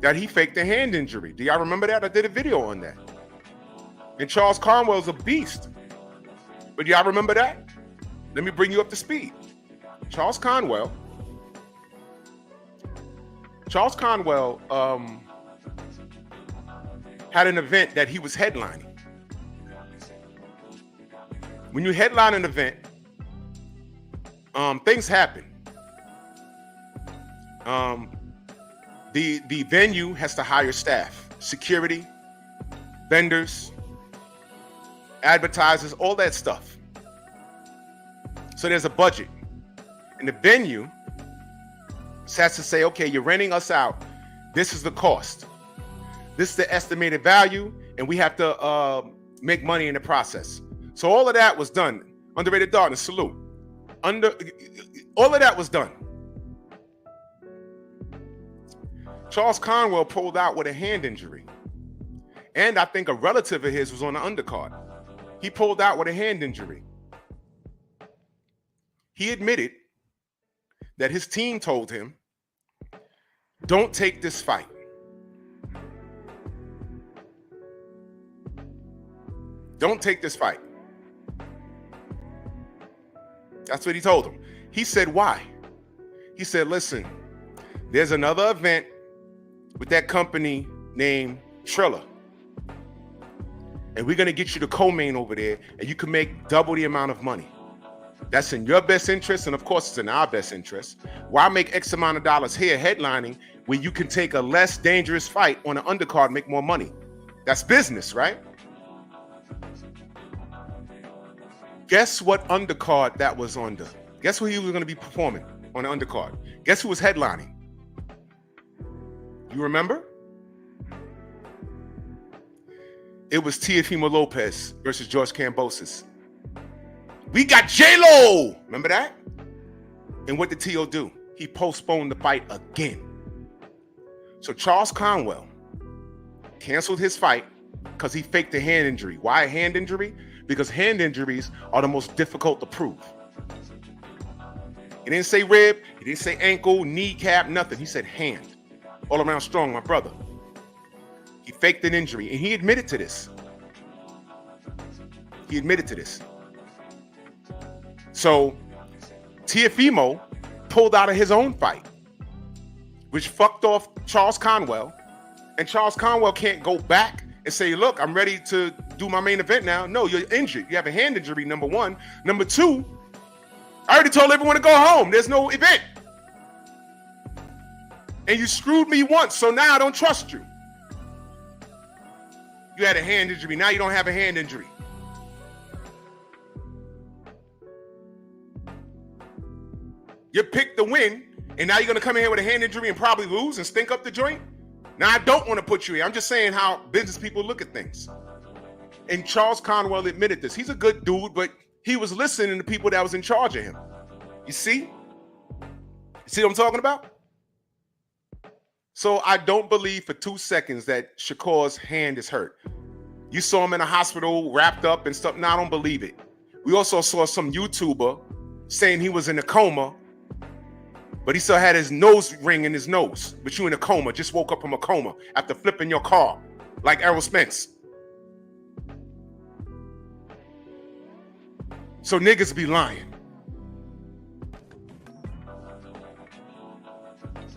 that he faked a hand injury. Do y'all remember that? I did a video on that. And Charles Conwell's a beast. But y'all remember that? Let me bring you up to speed. Charles Conwell had an event that he was headlining. When you headline an event, things happen. The venue has to hire staff, security, vendors, advertisers, all that stuff. So there's a budget. And the venue has to say, okay, you're renting us out. This is the cost. This is the estimated value, and we have to make money in the process. So all of that was done. Underrated Darkness, salute. All of that was done. Charles Conwell pulled out with a hand injury. And I think a relative of his was on the undercard. He pulled out with a hand injury. He admitted that his team told him, don't take this fight. Don't take this fight. That's what he told him. He said, why? He said, listen, there's another event with that company named Triller. And we're going to get you to co-main over there, and you can make double the amount of money. That's in your best interest, and of course, it's in our best interest. Why make X amount of dollars here headlining when you can take a less dangerous fight on an undercard and make more money? That's business, right? Guess what undercard that was under? Guess who he was going to be performing on the undercard? Guess who was headlining? You remember? It was Teofimo Lopez versus George Kambosos. We got J-Lo! Remember that? And what did T.O. do? He postponed the fight again. So Charles Conwell canceled his fight because he faked a hand injury. Why a hand injury? Because hand injuries are the most difficult to prove. He didn't say rib, he didn't say ankle, kneecap, nothing. He said hand. All around strong, my brother. He faked an injury, and he admitted to this. He admitted to this. So Teofimo pulled out of his own fight, which fucked off Charles Conwell. And Charles Conwell can't go back and say, look, I'm ready to do my main event now. No, you're injured. You have a hand injury, number one. Number two, I already told everyone to go home. There's no event. And you screwed me once, so now I don't trust you. You had a hand injury. Now you don't have a hand injury. You picked the win, and now you're going to come in here with a hand injury and probably lose and stink up the joint? Now, I don't want to put you here. I'm just saying how business people look at things. And Charles Conwell admitted this. He's a good dude, but he was listening to people that was in charge of him. You see? You see what I'm talking about? So I don't believe for 2 seconds that Shakur's hand is hurt. You saw him in a hospital wrapped up and stuff. No, I don't believe it. We also saw some YouTuber saying he was in a coma, but he still had his nose ring in his nose. But you in a coma, just woke up from a coma after flipping your car like Errol Spence. So niggas be lying.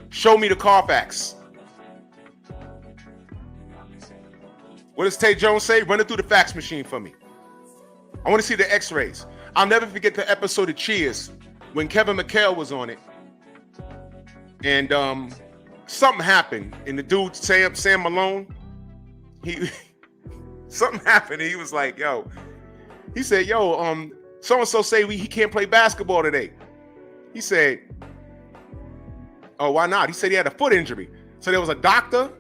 Show me the Carfax. What does Tay Jones say? Run it through the fax machine for me. I want to see the x-rays. I'll never forget the episode of Cheers when Kevin McHale was on it. And something happened. And the dude, Sam Malone, something happened. And he was like, yo, he said, yo, so-and-so say he can't play basketball today. He said, oh, why not? He said he had a foot injury. So there was a doctor,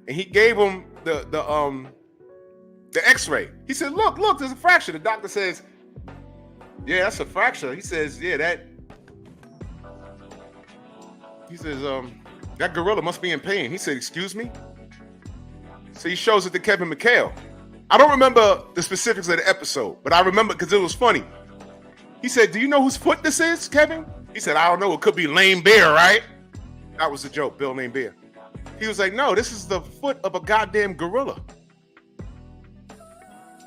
and he gave him the x-ray. He said, look, there's a fracture. The doctor says, yeah, that's a fracture. He says, yeah, that gorilla must be in pain. He said, excuse me? So he shows it to Kevin McHale. I don't remember the specifics of the episode, but I remember because it was funny. He said, do you know whose foot this is, Kevin? He said, I don't know. It could be Lame Bear, right? That was the joke, Bill Lame Bear. He was like, no, this is the foot of a goddamn gorilla.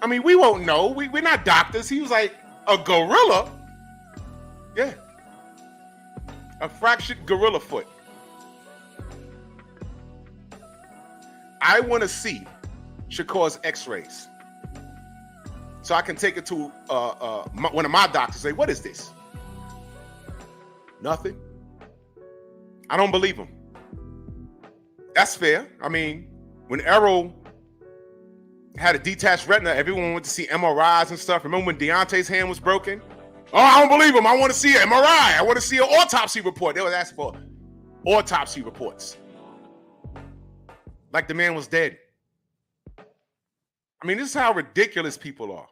I mean, we won't know. We're not doctors. He was like, a gorilla? Yeah. A fractured gorilla foot. I want to see Shakur's x-rays so I can take it to one of my doctors and say, what is this? Nothing. I don't believe him. That's fair. I mean, when Errol had a detached retina, everyone went to see MRIs and stuff. Remember when Deontay's hand was broken? Oh, I don't believe him. I want to see an MRI. I want to see an autopsy report. They was asking for autopsy reports. Like the man was dead. I mean, this is how ridiculous people are.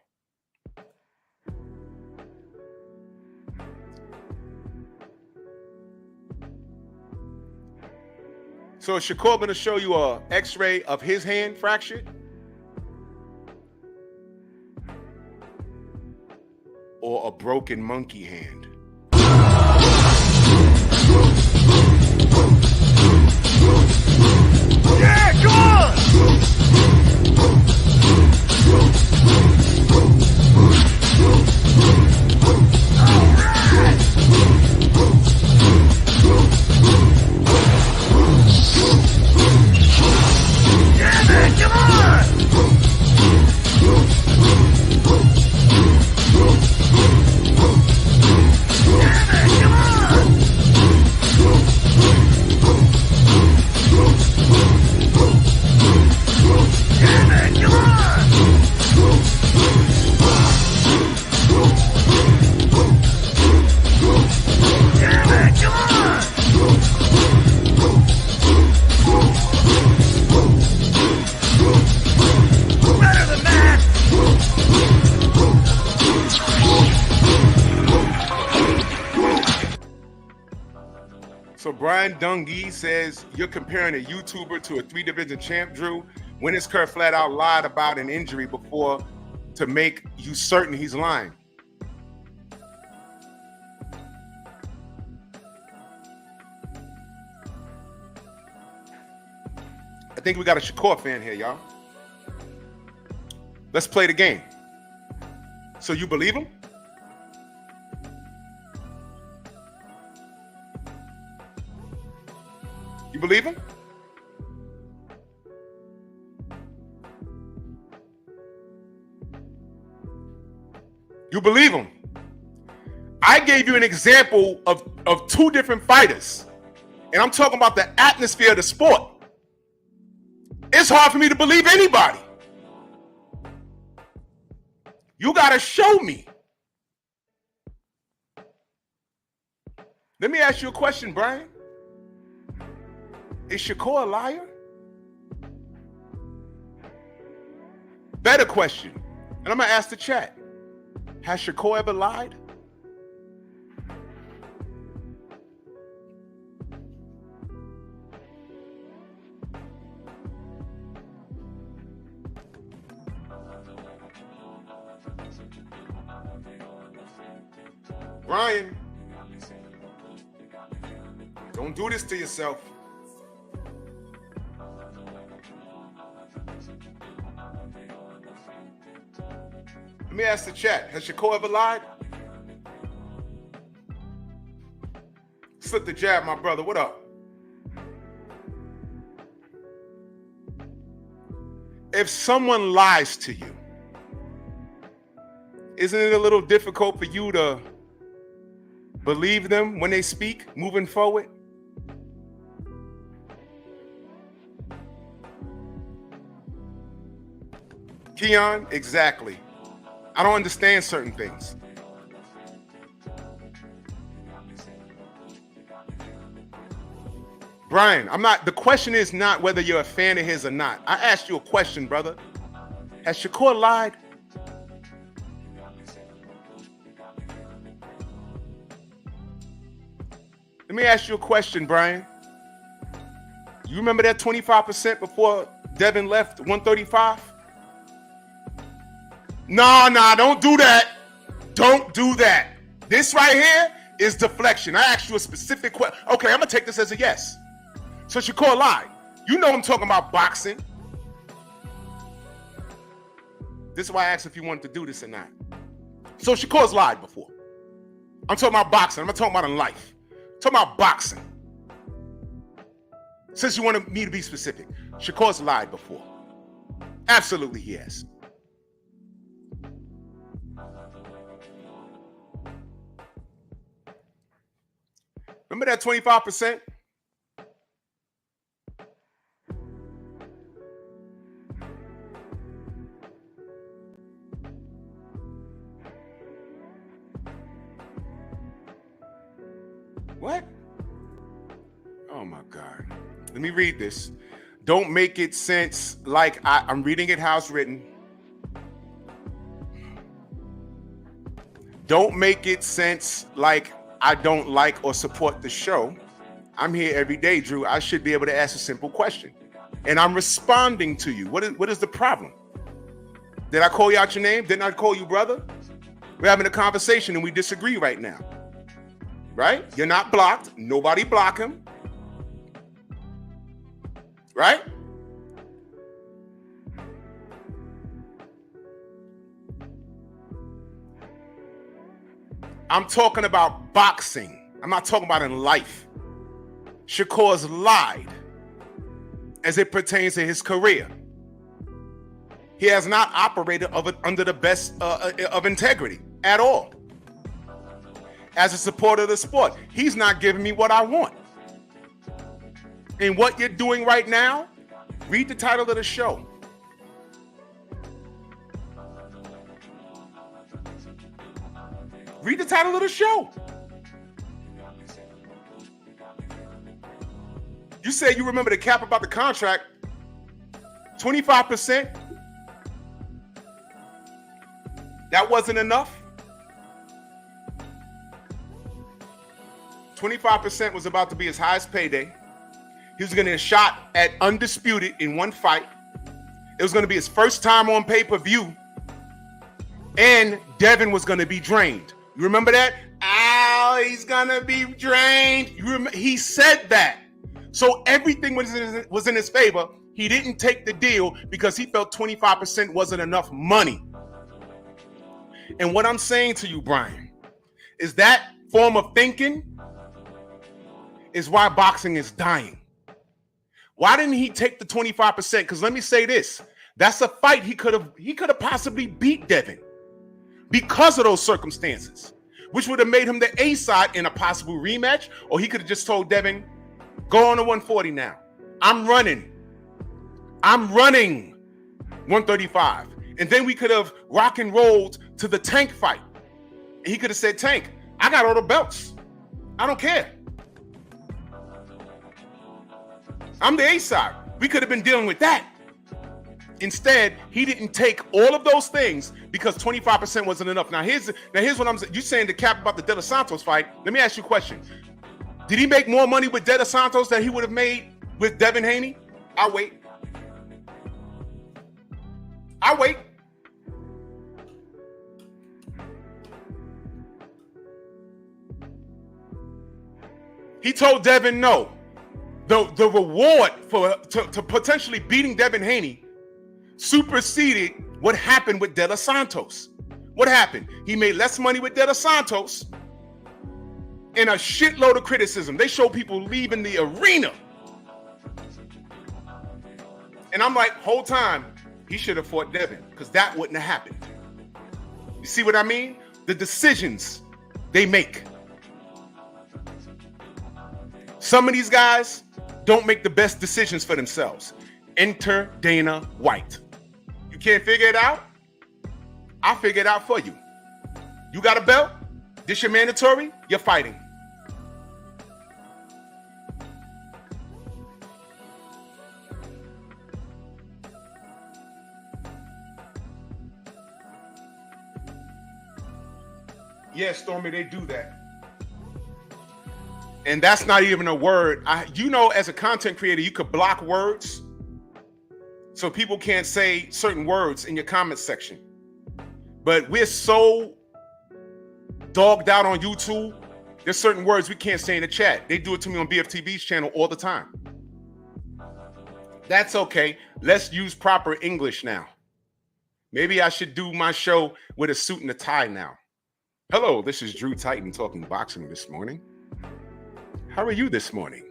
So is Shakur going to show you an x-ray of his hand fractured? Or a broken monkey hand? Yeah, come on! Yeah, man, come on! So Brian Dungy says you're comparing a YouTuber to a 3-division champ, Drew. Winners Kurt flat out lied about an injury before to make you certain he's lying. I think we got a Shakur fan here, y'all. Let's play the game. So you believe him? You believe him? You believe him? I gave you an example of two different fighters, and I'm talking about the atmosphere of the sport. It's hard for me to believe anybody. You got to show me. Let me ask you a question, Brian. Is Shakur a liar? Better question. And I'm going to ask the chat. Has Shakur ever lied? Brian, don't do this to yourself. Let me ask the chat. Has Shakur ever lied? Slip the jab, my brother. What up? If someone lies to you, isn't it a little difficult for you to believe them when they speak moving forward? Keon, exactly. I don't understand certain things. Brian, the question is not whether you're a fan of his or not. I asked you a question, brother. Has Shakur lied? Let me ask you a question, Brian. You remember that 25% before Devin left 135? No, don't do that. Don't do that. This right here is deflection. I asked you a specific question. Okay, I'm going to take this as a yes. So Shakur lied. You know I'm talking about boxing. This is why I asked if you wanted to do this or not. So Shakur's lied before. I'm talking about boxing. I'm not talking about in life. I'm talking about boxing. Since you wanted me to be specific, Shakur's lied before. Absolutely he has. Remember that 25%? What? Oh my God. Let me read this. Don't make it sense like I'm reading it how it's written. Don't make it sense like I don't like or support the show. I'm here every day, Drew. I should be able to ask a simple question. And I'm responding to you. What is the problem? Did I call you out your name? Didn't I call you brother? We're having a conversation and we disagree right now. Right? You're not blocked. Nobody block him. Right? I'm talking about boxing. I'm not talking about in life. Shakur's lied as it pertains to his career. He has not operated under the best of integrity at all. As a supporter of the sport, he's not giving me what I want. And what you're doing right now, read the title of the show. Read the title of the show. You said you remember the cap about the contract. 25%. That wasn't enough. 25% was about to be his highest payday. He was going to get a shot at undisputed in one fight. It was going to be his first time on pay-per-view. And Devin was going to be drained. You remember that? Oh, he's going to be drained. He said that. So everything was in his favor. He didn't take the deal because he felt 25% wasn't enough money. And what I'm saying to you, Brian, is that form of thinking is why boxing is dying. Why didn't he take the 25%? Because let me say this. That's a fight he could have possibly beat Devin because of those circumstances, which would have made him the A side in a possible rematch, or he could have just told Devin, go on to 140 now. I'm running 135. And then we could have rock and rolled to the Tank fight. And he could have said, Tank, I got all the belts. I don't care. I'm the A side. We could have been dealing with that. Instead, he didn't take all of those things because 25% wasn't enough. Now here's what I'm saying. You saying the cap about the De Los Santos fight. Let me ask you a question. Did he make more money with De Los Santos than he would have made with Devin Haney? I'll wait. He told Devin no. The reward to potentially beating Devin Haney superseded what happened with De Los Santos. What happened? He made less money with De Los Santos and a shitload of criticism. They show people leaving the arena. And I'm like, whole time, he should have fought Devin because that wouldn't have happened. You see what I mean? The decisions they make. Some of these guys don't make the best decisions for themselves. Enter Dana White. You can't figure it out? I'll figure it out for you. You got a belt? This your mandatory? You're fighting. Yeah, Stormy, they do that. And that's not even a word. As a content creator, you could block words so people can't say certain words in your comment section. But we're so dogged out on YouTube, there's certain words we can't say in the chat. They do it to me on BFTV's channel all the time. That's okay. Let's use proper English now. Maybe I should do my show with a suit and a tie now. Hello, this is Drew Titan talking boxing this morning. How are you this morning?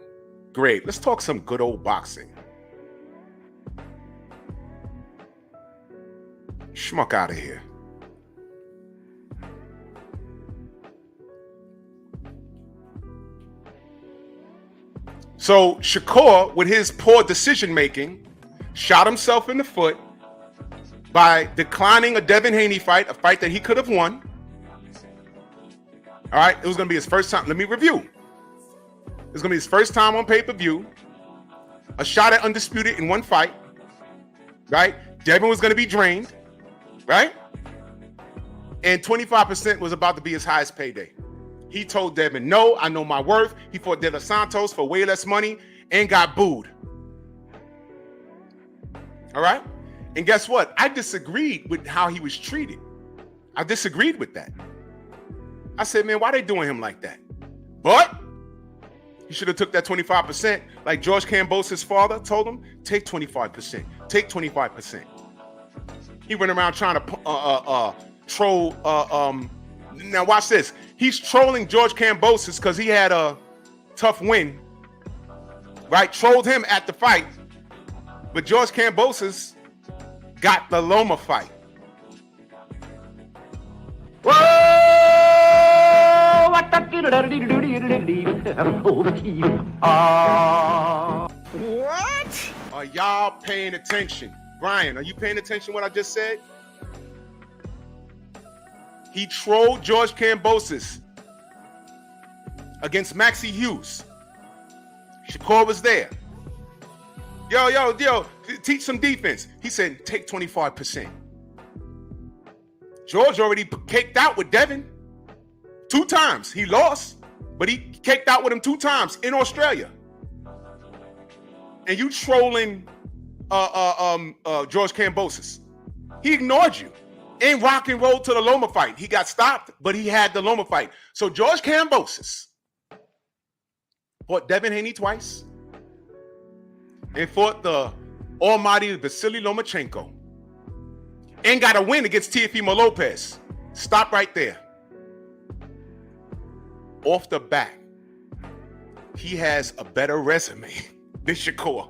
Great. Let's talk some good old boxing. Schmuck out of here. So Shakur, with his poor decision making, shot himself in the foot by declining a Devin Haney fight, a fight that he could have won. All right, it was going to be his first time. Let me review. It's going to be his first time on pay-per-view. A shot at undisputed in one fight. Right? Devin was going to be drained. Right? And 25% was about to be his highest payday. He told Devin, no, I know my worth. He fought De Los Santos for way less money and got booed. All right? And guess what? I disagreed with how he was treated. I disagreed with that. I said, man, why they doing him like that? But he should have took that 25%, like George Kambosos' father told him, take 25%, take 25%. He went around trying to troll. Now watch this. He's trolling George Kambosos because he had a tough win, right? Trolled him at the fight, but George Kambosos got the Loma fight. Whoa! What Are y'all paying attention? Brian, are you paying attention to what I just said? He trolled George Kambosos against Maxie Hughes. Shakur was there. Yo, teach some defense. He said, take 25%. George already caked out with Devin 2 times. He lost. but he caked out with him 2 times in Australia. And you trolling George Kambosos. He ignored you. In Rock and Roll to the Loma fight, he got stopped, but he had the Loma fight. So George Kambosos fought Devin Haney twice and fought the almighty Vasily Lomachenko and got a win against Teofimo Lopez. Stop right there. Off the bat, he has a better resume than Shakur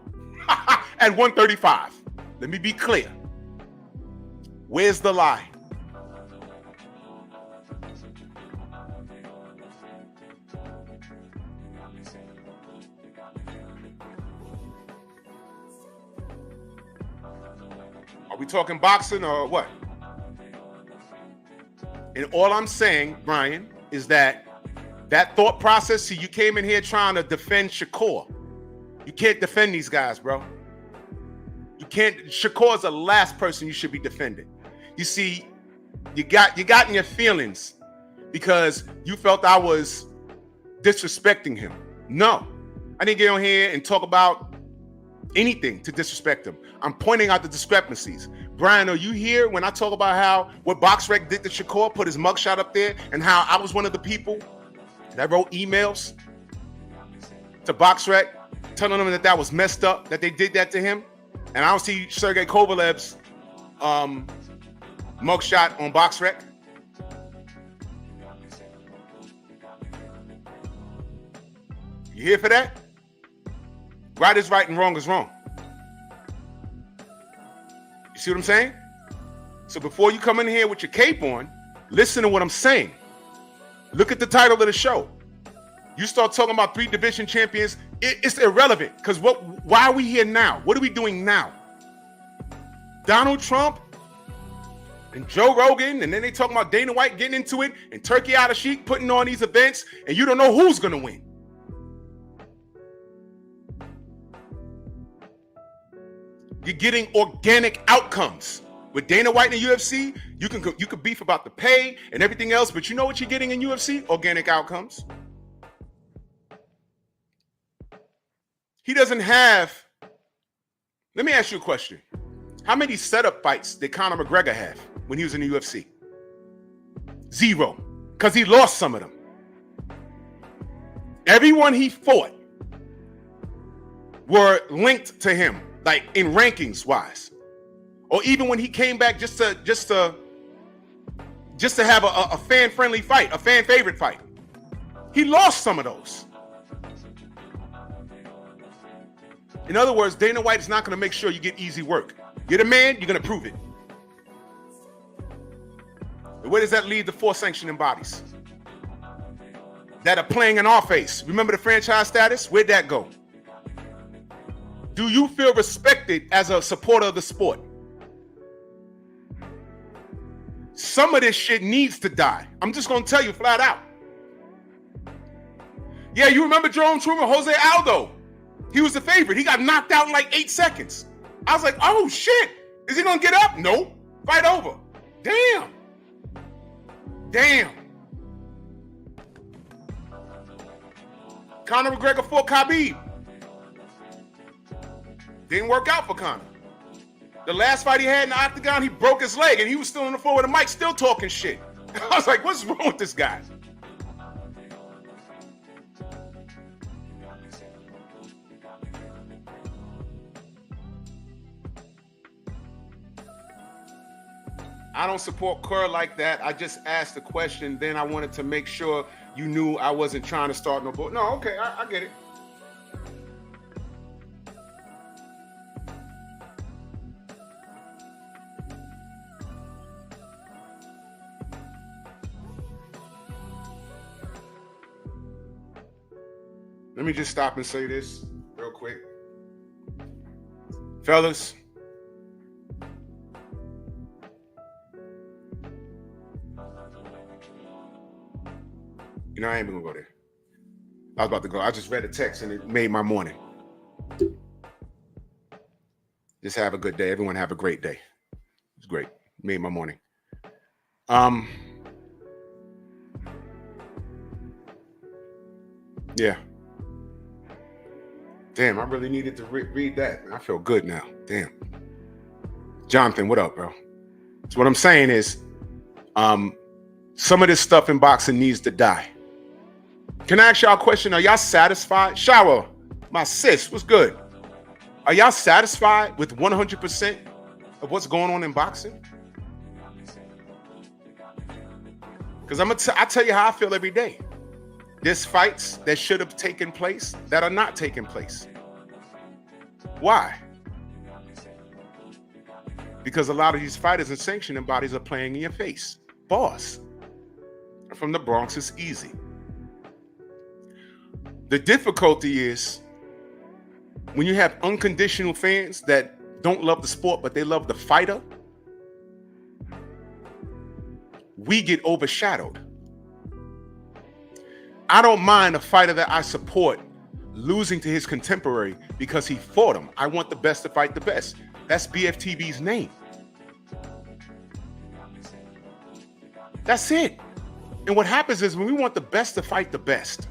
at 135. Let me be clear. Where's the lie? Are we talking boxing or what? And all I'm saying, Brian, is that thought process, see, you came in here trying to defend Shakur. You can't defend these guys, bro. You can't. Shakur's the last person you should be defending. You see, you got in your feelings because you felt I was disrespecting him. No, I didn't get on here and talk about anything to disrespect him. I'm pointing out the discrepancies. Brian, are you here when I talk about how what BoxRec did to Shakur, put his mugshot up there, and how I was one of the people that wrote emails to BoxRec telling them that was messed up, that they did that to him? And I don't see Sergey Kovalev's mugshot on BoxRec. You here for that? Right is right and wrong is wrong. You see what I'm saying? So before you come in here with your cape on, listen to what I'm saying. Look at the title of the show. You start talking about 3 division champions, it's irrelevant. Because why are we here now? What are we doing now? Donald Trump and Joe Rogan, and then they talking about Dana White getting into it, and Turkey Al-Sheikh putting on these events, and you don't know who's going to win. You're getting organic outcomes. With Dana White in the UFC, you can beef about the pay and everything else, but you know what you're getting in UFC? Organic outcomes. He doesn't have... Let me ask you a question. How many setup fights did Conor McGregor have when he was in the UFC? 0, because he lost some of them. Everyone he fought were linked to him, like in rankings wise, or even when he came back just to have a fan friendly fight, a fan favorite fight. He lost some of those. In other words, Dana White is not going to make sure you get easy work. You're the man, you're going to prove it. And where does that lead the 4 sanctioning bodies that are playing in our face? Remember the franchise status? Where'd that go? Do you feel respected as a supporter of the sport? Some of this shit needs to die. I'm just going to tell you flat out. Yeah, you remember Jerome Truman, Jose Aldo? He was the favorite. He got knocked out in like 8 seconds. I was like, oh shit. Is he going to get up? No. Fight over. Damn. Damn. Conor McGregor fought Khabib. Didn't work out for Conor. The last fight he had in the octagon, he broke his leg, and he was still on the floor with a mic, still talking shit. I was like, what's wrong with this guy? I don't support Kerr like that. I just asked the question. Then I wanted to make sure you knew I wasn't trying to start no bull. No, okay, I get it. Let me just stop and say this real quick. Fellas, you know, I ain't even gonna go there. I was about to go. I just read a text and it made my morning. Just have a good day. Everyone have a great day. It's great. Made my morning. Yeah. Damn, I really needed to read that. I feel good now. Damn. Jonathan, what up, bro? So what I'm saying is, some of this stuff in boxing needs to die. Can I ask y'all a question? Are y'all satisfied? Shower, my sis, what's good? Are y'all satisfied with 100% of what's going on in boxing? Because I tell you how I feel every day. There's fights that should have taken place that are not taking place. Why? Because a lot of these fighters and sanctioning bodies are playing in your face. Boss. From the Bronx, it's easy. The difficulty is when you have unconditional fans that don't love the sport, but they love the fighter, we get overshadowed. I don't mind a fighter that I support losing to his contemporary because he fought him. I want the best to fight the best. That's BFTV's name. That's it. And what happens is when we want the best to fight the best,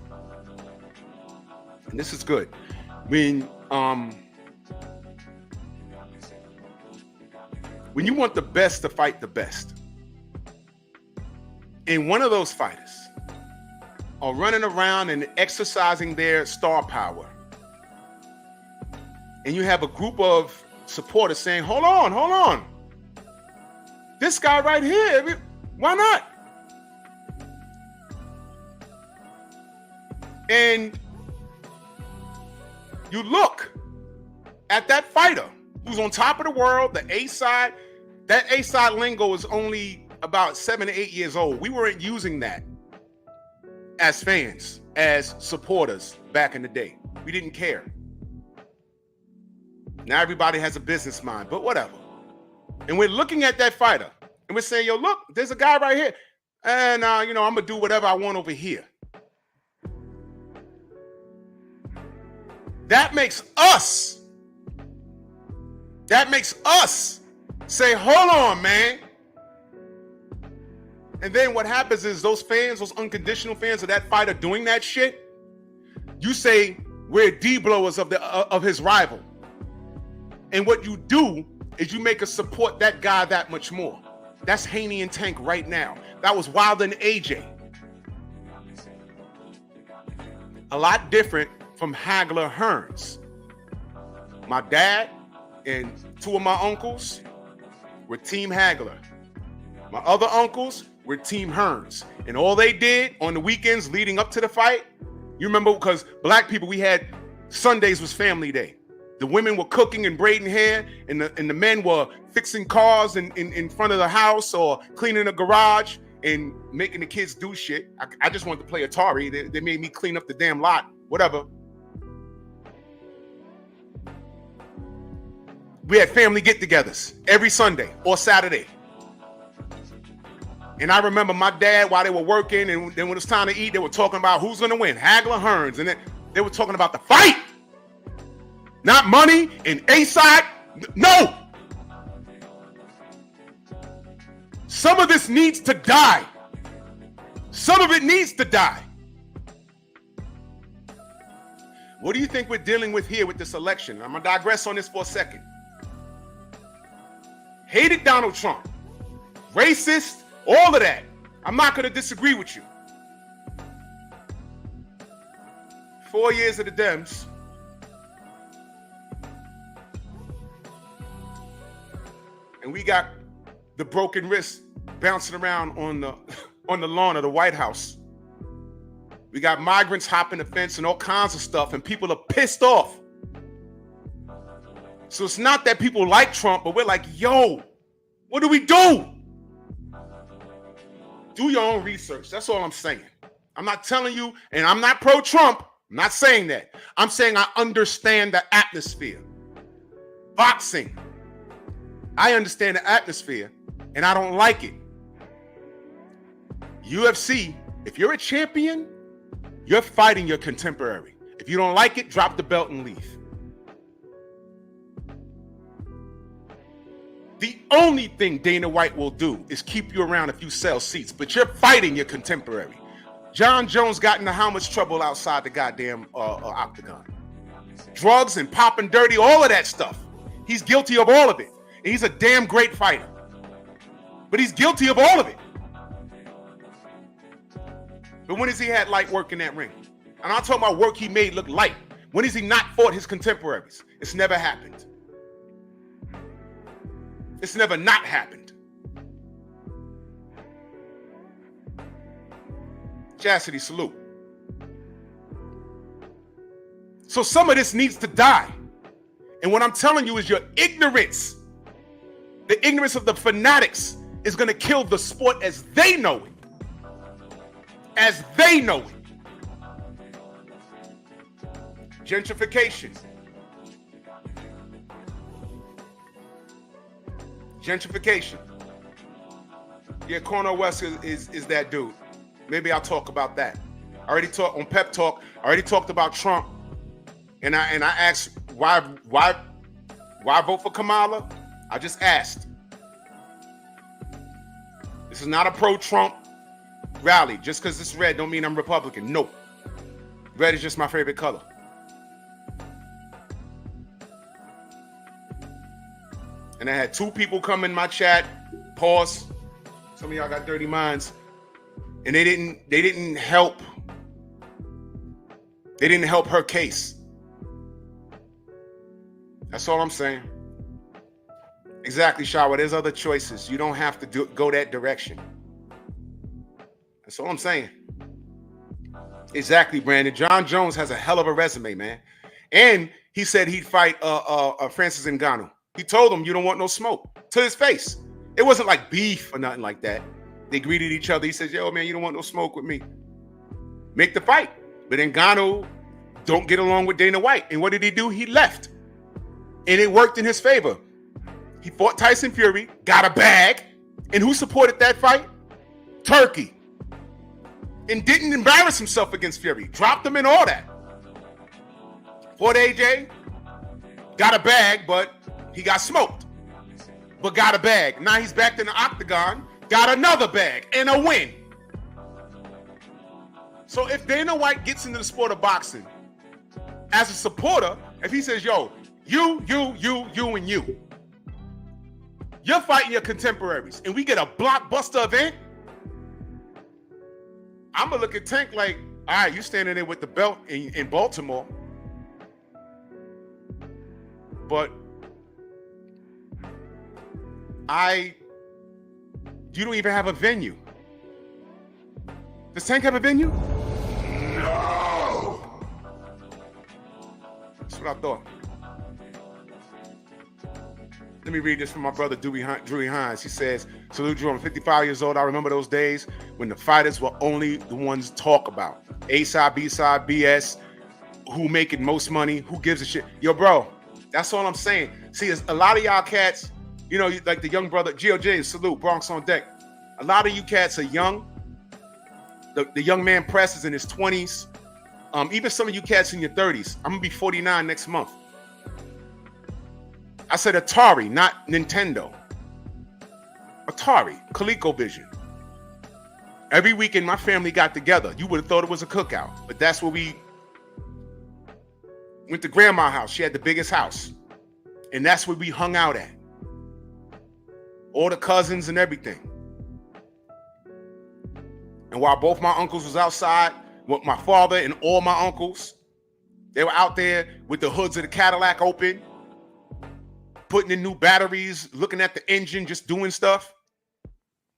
and this is good, when you want the best to fight the best, and one of those fighters are running around and exercising their star power, and you have a group of supporters saying, hold on, this guy right here, why not? And you look at that fighter who's on top of the world, the A side. That A side lingo is only about 7 to 8 years old. We weren't using that as fans, as supporters back in the day. We didn't care. Now everybody has a business mind, but whatever. And we're looking at that fighter and we're saying, yo, look, there's a guy right here. And, I'm going to do whatever I want over here. That makes us say, hold on, man. And then what happens is those fans, those unconditional fans of that fighter doing that shit, you say we're D-blowers of his rival. And what you do is you make us support that guy that much more. That's Haney and Tank right now. That was Wilder and AJ. A lot different from Hagler Hearns. My dad and two of my uncles were Team Hagler. My other uncles were Team Hearns. And all they did on the weekends leading up to the fight, you remember, because black people, we had Sundays was family day. The women were cooking and braiding hair, and the men were fixing cars in front of the house or cleaning the garage and making the kids do shit. I just wanted to play Atari. They made me clean up the damn lot, whatever. We had family get-togethers every Sunday or Saturday. And I remember my dad, while they were working, and then when it was time to eat, they were talking about who's going to win, Hagler, Hearns. And then they were talking about the fight, not money and A-side. No. Some of this needs to die. Some of it needs to die. What do you think we're dealing with here with this election? I'm going to digress on this for a second. Hated Donald Trump, racist, all of that. I'm not going to disagree with you. 4 years of the Dems. And we got the broken wrist bouncing around on the lawn of the White House. We got migrants hopping the fence and all kinds of stuff, and people are pissed off. So it's not that people like Trump, but we're like, yo, what do we do? Do your own research. That's all I'm saying. I'm not telling you, and I'm not pro-Trump. I'm not saying that. I'm saying I understand the atmosphere. Boxing. I understand the atmosphere, and I don't like it. UFC, if you're a champion, you're fighting your contemporary. If you don't like it, drop the belt and leave. The only thing Dana White will do is keep you around if you sell seats, but you're fighting your contemporary. John Jones got into how much trouble outside the goddamn octagon? Drugs and popping dirty, all of that stuff. He's guilty of all of it. And he's a damn great fighter. But he's guilty of all of it. But when has he had light work in that ring? And I'm talking about work he made look light. When has he not fought his contemporaries? It's never happened. It's never not happened. Chastity, salute. So some of this needs to die. And what I'm telling you is your ignorance, the ignorance of the fanatics, is going to kill the sport as they know it. As they know it. Gentrification. Gentrification. Yeah, Cornel West is that dude. Maybe I'll talk about that. I already talked on Pep Talk. I already talked about Trump. And I asked why vote for Kamala? I just asked. This is not a pro-Trump rally. Just because it's red don't mean I'm Republican. No. Red is just my favorite color. And I had 2 people come in my chat, pause. Some of y'all got dirty minds. And they didn't help. They didn't help her case. That's all I'm saying. Exactly, Shawa. There's other choices. You don't have to go that direction. That's all I'm saying. Exactly, Brandon. John Jones has a hell of a resume, man. And he said he'd fight Francis Ngannou. He told him, you don't want no smoke, to his face. It wasn't like beef or nothing like that. They greeted each other. He says, yo, man, you don't want no smoke with me. Make the fight. But Ngannou don't get along with Dana White. And what did he do? He left. And it worked in his favor. He fought Tyson Fury, got a bag. And who supported that fight? Turkey. And didn't embarrass himself against Fury. Dropped him and all that. Fought AJ, got a bag, but he got smoked. But got a bag. Now he's back in the octagon, got another bag and a win. So if Dana White gets into the sport of boxing, as a supporter, if he says, yo, you, and you, you're fighting your contemporaries, and we get a blockbuster event, I'm gonna look at Tank like, all right, you standing there with the belt in Baltimore, but you don't even have a venue. Does Tank have a venue? No. That's what I thought. Let me read this from my brother, Drewy Hines. He says, salute Drew, I'm 55 years old. I remember those days when the fighters were only the ones to talk about. A-side, B-side, BS, who making most money, who gives a shit. Yo, bro, that's all I'm saying. See, a lot of y'all cats, you know, like the young brother, GOJ, salute, Bronx on deck. A lot of you cats are young. The young man Press is in his 20s. Even some of you cats in your 30s. I'm going to be 49 next month. I said Atari, not Nintendo. Atari, ColecoVision. Every weekend, my family got together. You would have thought it was a cookout, but that's where we went to grandma's house. She had the biggest house. And that's where we hung out at. All the cousins and everything. And while both my uncles was outside, with my father and all my uncles, they were out there with the hoods of the Cadillac open, putting in new batteries, looking at the engine, just doing stuff.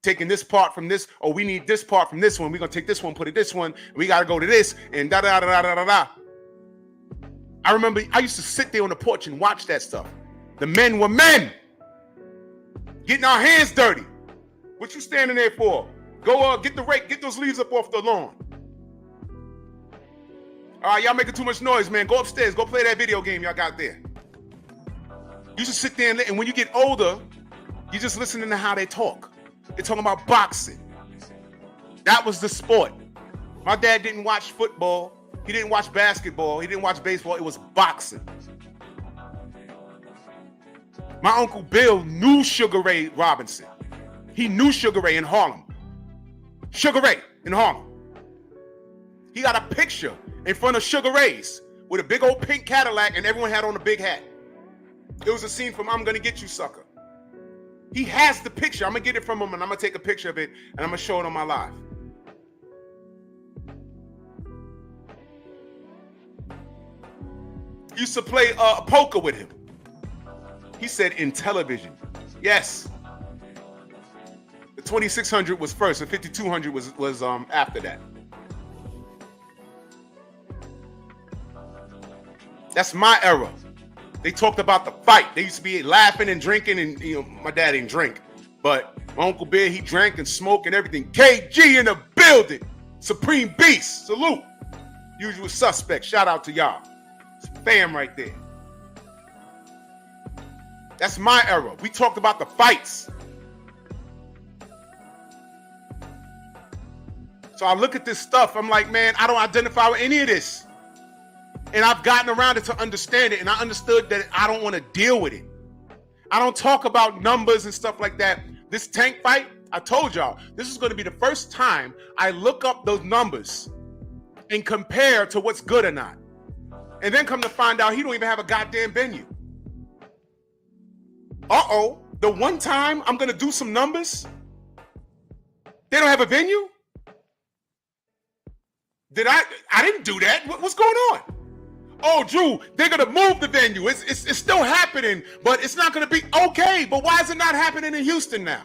Taking this part from this. Oh, we need this part from this one. We're going to take this one, put it this one. We got to go to this and da-da-da-da-da-da-da. I remember I used to sit there on the porch and watch that stuff. The men were men. Getting our hands dirty. What you standing there for? Go get the rake. Get those leaves up off the lawn. All right, y'all making too much noise, man. Go upstairs. Go play that video game y'all got there. You should sit there and when you get older, you just listening to how they talk. They're talking about boxing. That was the sport. My dad didn't watch football. He didn't watch basketball. He didn't watch baseball. It was boxing. My Uncle Bill knew Sugar Ray Robinson. He knew Sugar Ray in Harlem. Sugar Ray in Harlem. He got a picture in front of Sugar Ray's with a big old pink Cadillac and everyone had on a big hat. It was a scene from I'm Gonna Get You, Sucker. He has the picture. I'm gonna get it from him and I'm gonna take a picture of it and I'm gonna show it on my live. Used to play poker with him. He said in television. Yes. The 2600 was first. The 5200 was after that. That's my era. They talked about the fight. They used to be laughing and drinking, and my dad didn't drink, but my Uncle Bear, he drank and smoked and everything. KG in the building. Supreme Beast. Salute. Usual Suspect. Shout out to y'all. It's fam right there. That's my era. We talked about the fights. So I look at this stuff. I'm like, man, I don't identify with any of this. And I've gotten around it to understand it. And I understood that I don't want to deal with it. I don't talk about numbers and stuff like that. This Tank fight, I told y'all, this is going to be the first time I look up those numbers and compare to what's good or not. And then come to find out he don't even have a goddamn venue. Uh-oh. The one time I'm going to do some numbers, they don't have a venue? I didn't do that. What's going on? Oh, Drew, they're going to move the venue. It's still happening, but it's not going to be okay. But why is it not happening in Houston now?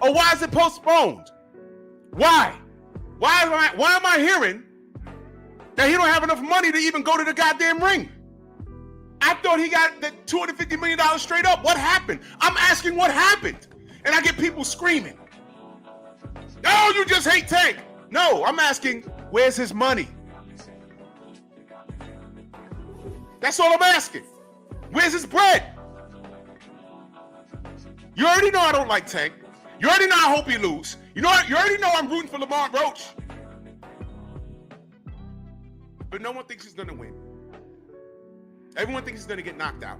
Or why is it postponed? Why? Why am I hearing that he don't have enough money to even go to the goddamn ring? I thought he got the $250 million straight up. What happened? I'm asking what happened. And I get people screaming. Oh, you just hate Tank. No, I'm asking, where's his money? That's all I'm asking. Where's his bread? You already know I don't like Tank. You already know I hope he lose. You already know I'm rooting for Lamar Roach. But no one thinks he's going to win. Everyone thinks he's going to get knocked out.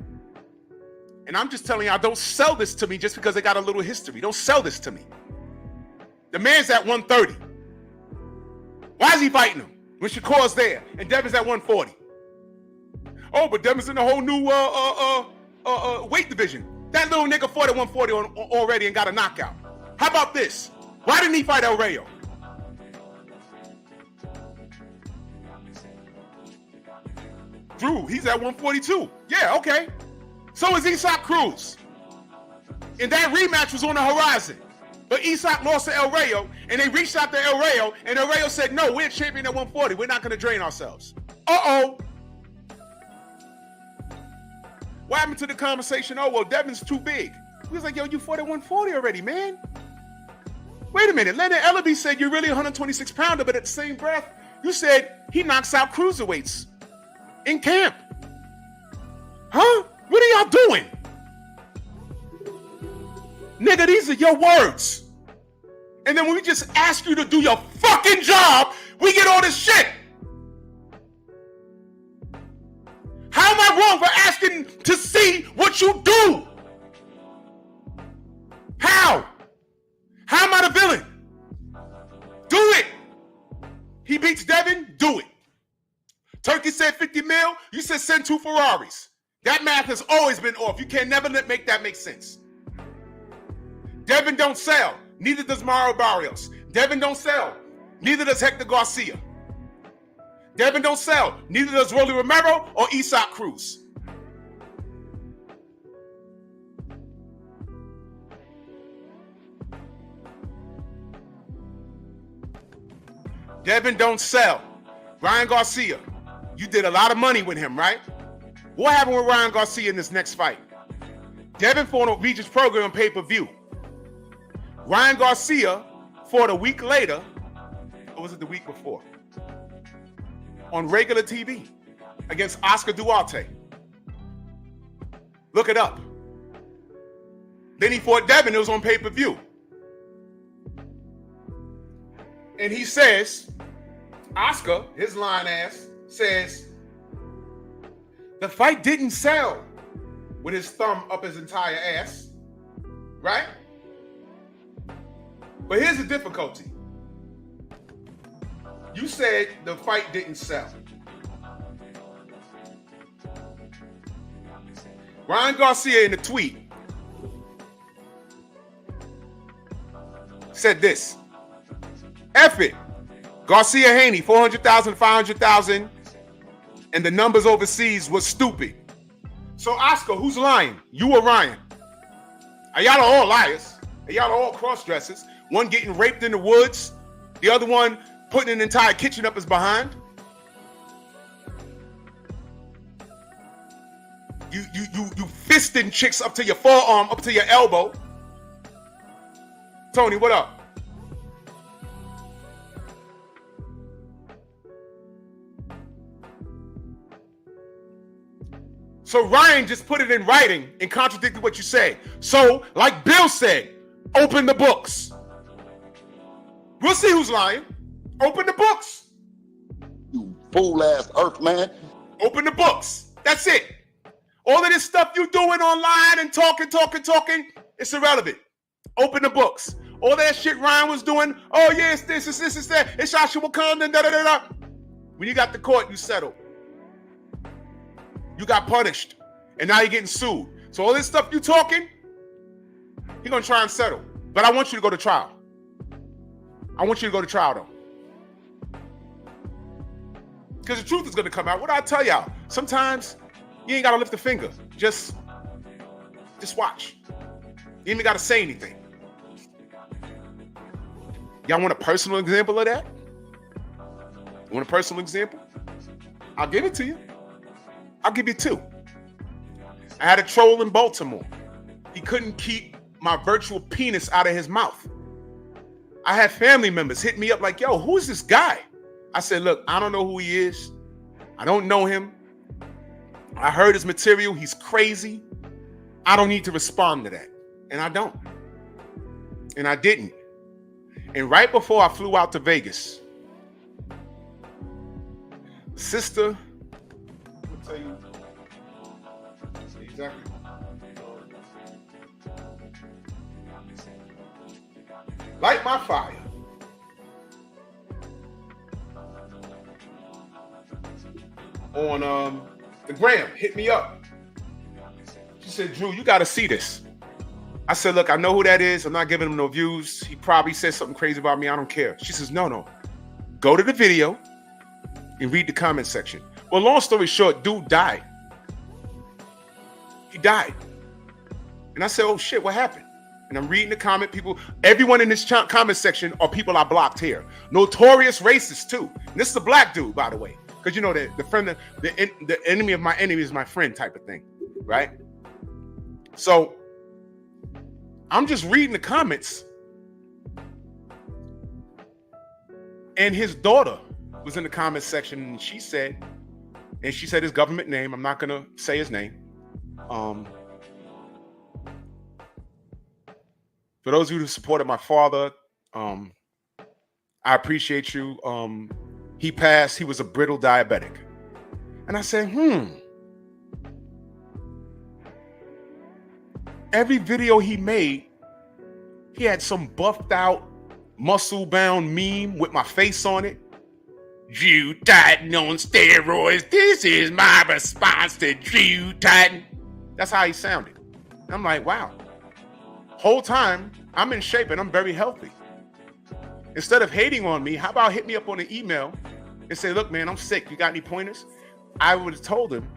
And I'm just telling y'all, don't sell this to me just because they got a little history. Don't sell this to me. The man's at 130. Why is he fighting him when Shakur's there and Devin's at 140? Oh, but Devin's in a whole new weight division. That little nigga fought at 140 already and got a knockout. How about this? Why didn't he fight El Rayo? Drew, he's at 142. Yeah, okay. So is Isak Cruz. And that rematch was on the horizon. But Isak lost to El Rayo, and they reached out to El Rayo, and El Rayo said, no, we're champion at 140. We're not going to drain ourselves. Uh-oh. What happened to the conversation? Oh, well, Devin's too big. He was like, yo, you fought at 140 already, man. Wait a minute. Leonard Ellaby said you're really a 126-pounder, but at the same breath, you said he knocks out cruiserweights in camp. Huh? What are y'all doing? Nigga, these are your words. And then when we just ask you to do your fucking job, we get all this shit. How am I wrong for asking to see what you do? How? How am I the villain? Do it. He beats Devin, do it. Turkey said 50 mil, you said send 2 Ferraris. That math has always been off. You can never make that make sense. Devin don't sell, neither does Mario Barrios. Devin don't sell, neither does Hector Garcia. Devin don't sell, neither does Rolly Romero or Isak Cruz. Devin don't sell. Ryan Garcia, you did a lot of money with him, right? What happened with Ryan Garcia in this next fight? Devin fought on Regis program on pay-per-view. Ryan Garcia fought a week later, or was it the week before? On regular TV against Oscar Duarte. Look it up. Then he fought Devin, it was on pay-per-view. And he says, Oscar, his lying ass, says, the fight didn't sell with his thumb up his entire ass, right? But here's the difficulty. You said the fight didn't sell. Ryan Garcia in the tweet said this. F it. Garcia Haney, 400,000, 500,000, and the numbers overseas was stupid. So Oscar, who's lying? You or Ryan? Y'all are all liars. Y'all are all cross-dressers. One getting raped in the woods, the other one putting an entire kitchen up his behind. You fisting chicks up to your forearm, up to your elbow. Tony, what up? So Ryan just put it in writing and contradicted what you say. So, like Bill said, open the books. We'll see who's lying. Open the books. You fool-ass earth man. Open the books. That's it. All of this stuff you doing online and talking, it's irrelevant. Open the books. All that shit Ryan was doing, oh yeah, it's this, it's that, it's Joshua Condon, da-da-da-da. When you got the court, you settled. You got punished. And now you're getting sued. So all this stuff you talking, you're going to try and settle. But I want you to go to trial. I want you to go to trial, though. Because the truth is going to come out. What do I tell y'all? Sometimes you ain't got to lift a finger. Just watch. You ain't even got to say anything. Y'all want a personal example of that? You want a personal example? I'll give it to you. I'll give you two. I had a troll in Baltimore. He couldn't keep my virtual penis out of his mouth. I had family members hit me up like, yo, who is this guy? I said, look, I don't know who he is. I don't know him. I heard his material. He's crazy. I don't need to respond to that. And I don't. And I didn't. And right before I flew out to Vegas, sister, I'll tell you exactly. Light my fire. On the gram, hit me up. She said, Drew, you got to see this. I said, look, I know who that is. I'm not giving him no views. He probably said something crazy about me. I don't care. She says, no. Go to the video and read the comment section. Well, long story short, dude died. He died. And I said, oh, shit, what happened? And I'm reading the comment. People, everyone in this comment section are people I blocked here. Notorious racists, too. And this is a black dude, by the way. Because, you know, the enemy of my enemy is my friend type of thing, right? So I'm just reading the comments. And his daughter was in the comment section, and she said his government name. I'm not going to say his name. For those of you who supported my father, I appreciate you. He passed. He was a brittle diabetic. And I said, Every video he made, he had some buffed out, muscle-bound meme with my face on it. Drew Titan on steroids. This is my response to Drew Titan. That's how he sounded. And I'm like, wow. Whole time, I'm in shape and I'm very healthy. Instead of hating on me, how about hit me up on an email and say, look, man, I'm sick. You got any pointers? I would have told him,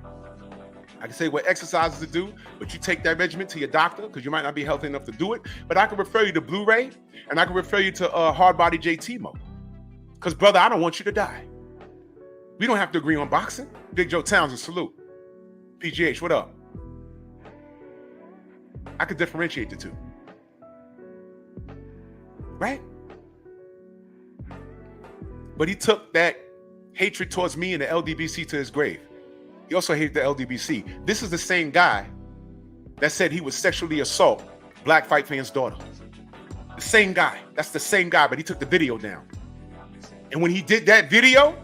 I can say what exercises to do, but you take that regimen to your doctor because you might not be healthy enough to do it. But I can refer you to Blu-ray and I can refer you to Hard Body JT mode. Because, brother, I don't want you to die. We don't have to agree on boxing. Big Joe Townsend, salute. PGH, what up? I could differentiate the two. Right? But he took that hatred towards me and the LDBC to his grave. He also hated the LDBC. This is the same guy that said he would sexually assault Black Fight Fan's daughter. The same guy. That's the same guy, but he took the video down. And when he did that video,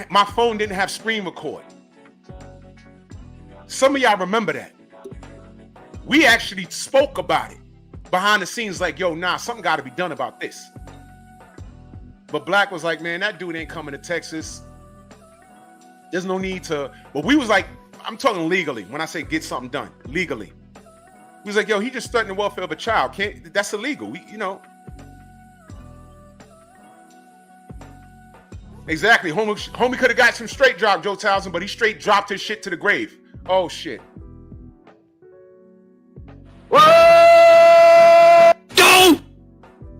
my phone didn't have screen record. Some of y'all remember that. We actually spoke about it. behind the scenes like, yo, nah, something got to be done about this. But Black was like, man, that dude ain't coming to Texas. There's no need to. But we was like, I'm talking legally. When I say get something done, legally. We was like, yo, he just threatened the welfare of a child. That's illegal. Exactly. Homie could have got some straight drop, Joe Townsend, but he straight dropped his shit to the grave. Oh, shit. Whoa! Go!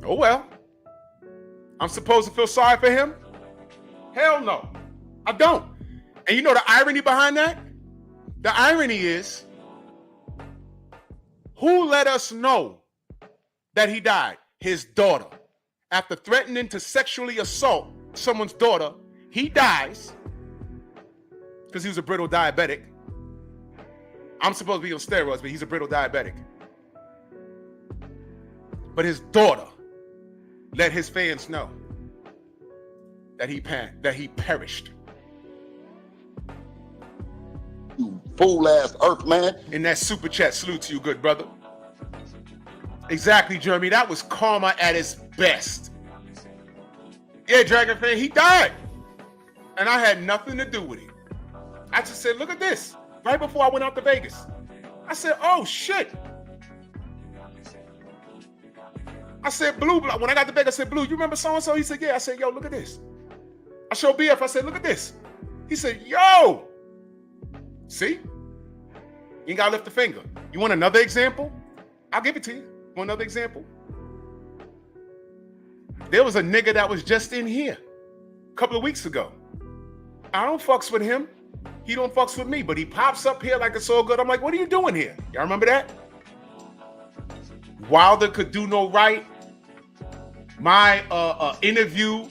Oh, well. I'm supposed to feel sorry for him? Hell no. I don't. And you know the irony behind that? The irony is, who let us know that he died? His daughter. After threatening to sexually assault someone's daughter, he dies because he was a brittle diabetic. I'm supposed to be on steroids, but he's a brittle diabetic. But his daughter let his fans know that he perished. You fool-ass Earth man. In that super chat, salute to you, good brother. Exactly, Jeremy. That was karma at its best. Yeah, Dragon fan, he died. And I had nothing to do with it. I just said, look at this. Right before I went out to Vegas. I said, oh, shit. I said, Blue, when I got to Vegas, I said, Blue, you remember so-and-so? He said, yeah. I said, yo, look at this. I showed BF. I said, look at this. He said, yo. See? You ain't got to lift a finger. You want another example? I'll give it to you. Want another example? There was a nigga that was just in here a couple of weeks ago. I don't fucks with him. He don't fucks with me, but he pops up here like it's all good. I'm like, what are you doing here? Y'all remember that? Wilder could do no right. My interview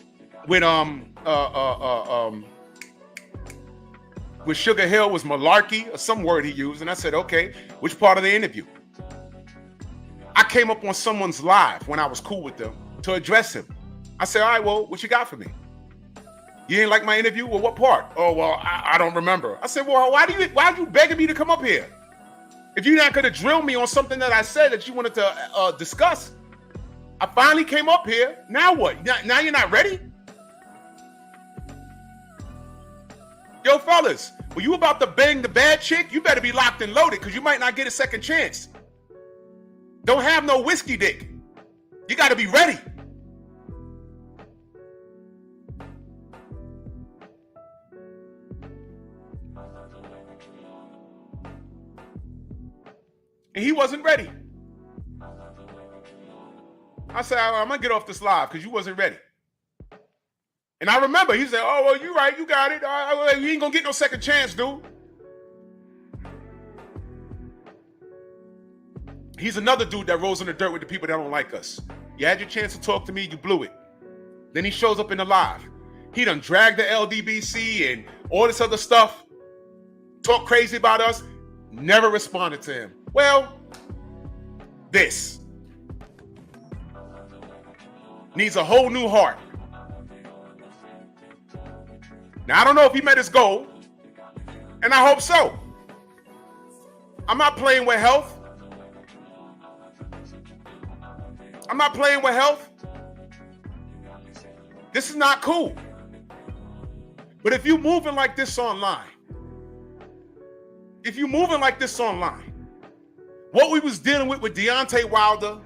with Sugar Hill was malarkey or some word he used, and I said, okay, which part of the interview? I came up on someone's live when I was cool with them to address him. I said, all right, well, what you got for me? You didn't like my interview? Well, what part? Oh, well, I don't remember. I said, well, why are you begging me to come up here? If you're not going to drill me on something that I said that you wanted to discuss, I finally came up here. Now what? Now you're not ready? Yo, fellas, when you about to bang the bad chick, you better be locked and loaded because you might not get a second chance. Don't have no whiskey dick. You got to be ready. And he wasn't ready. I said, I'm going to get off this live because you wasn't ready. And I remember he said, oh, well, you right. You got it. You ain't going to get no second chance, dude. He's another dude that rolls in the dirt with the people that don't like us. You had your chance to talk to me. You blew it. Then he shows up in the live. He done dragged the LDBC and all this other stuff. Talk crazy about us. Never responded to him. Well, this needs a whole new heart. Now, I don't know if he met his goal, and I hope so. I'm not playing with health. I'm not playing with health. This is not cool. But if you're moving like this online, what we was dealing with Deontay Wilder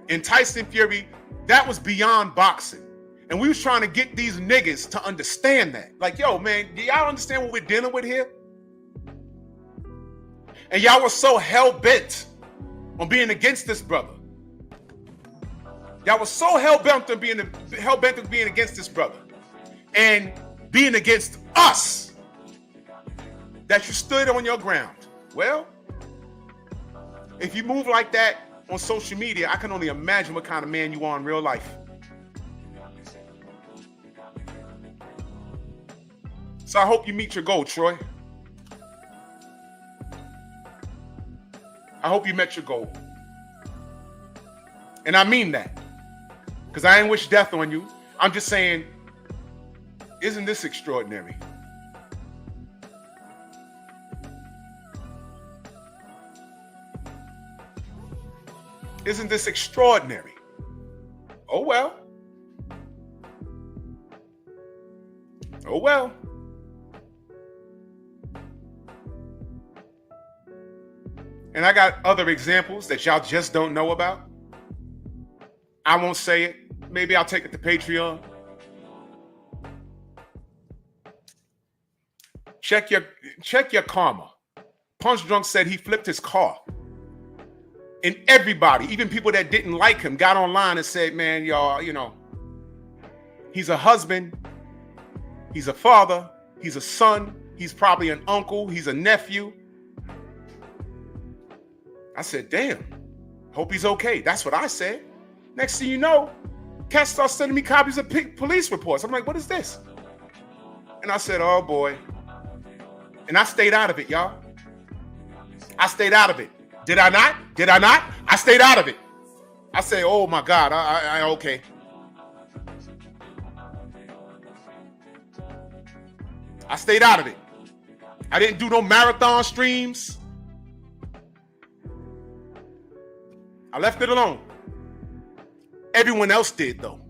and Tyson Fury, that was beyond boxing. And we was trying to get these niggas to understand that. Like, yo, man, do y'all understand what we're dealing with here? And y'all were so hell-bent on being against this brother. Y'all were so hell-bent on being against this brother. And being against us. That you stood on your ground. Well, if you move like that on social media, I can only imagine what kind of man you are in real life. So I hope you meet your goal, Troy. I hope you met your goal. And I mean that. Because I ain't wish death on you. I'm just saying, isn't this extraordinary? Isn't this extraordinary? Oh well. Oh well. And I got other examples that y'all just don't know about. I won't say it. Maybe I'll take it to Patreon. Check your karma. Punch Drunk said he flipped his car. And everybody, even people that didn't like him, got online and said, man, y'all, you know, he's a husband, he's a father, he's a son, he's probably an uncle, he's a nephew. I said, damn, hope he's okay. That's what I said. Next thing you know, cats start sending me copies of police reports. I'm like, what is this? And I said, oh boy. And I stayed out of it, y'all. I stayed out of it. Did I not? Did I not? I stayed out of it. I say, oh my God, I okay. I stayed out of it. I didn't do no marathon streams. I left it alone. Everyone else did, though.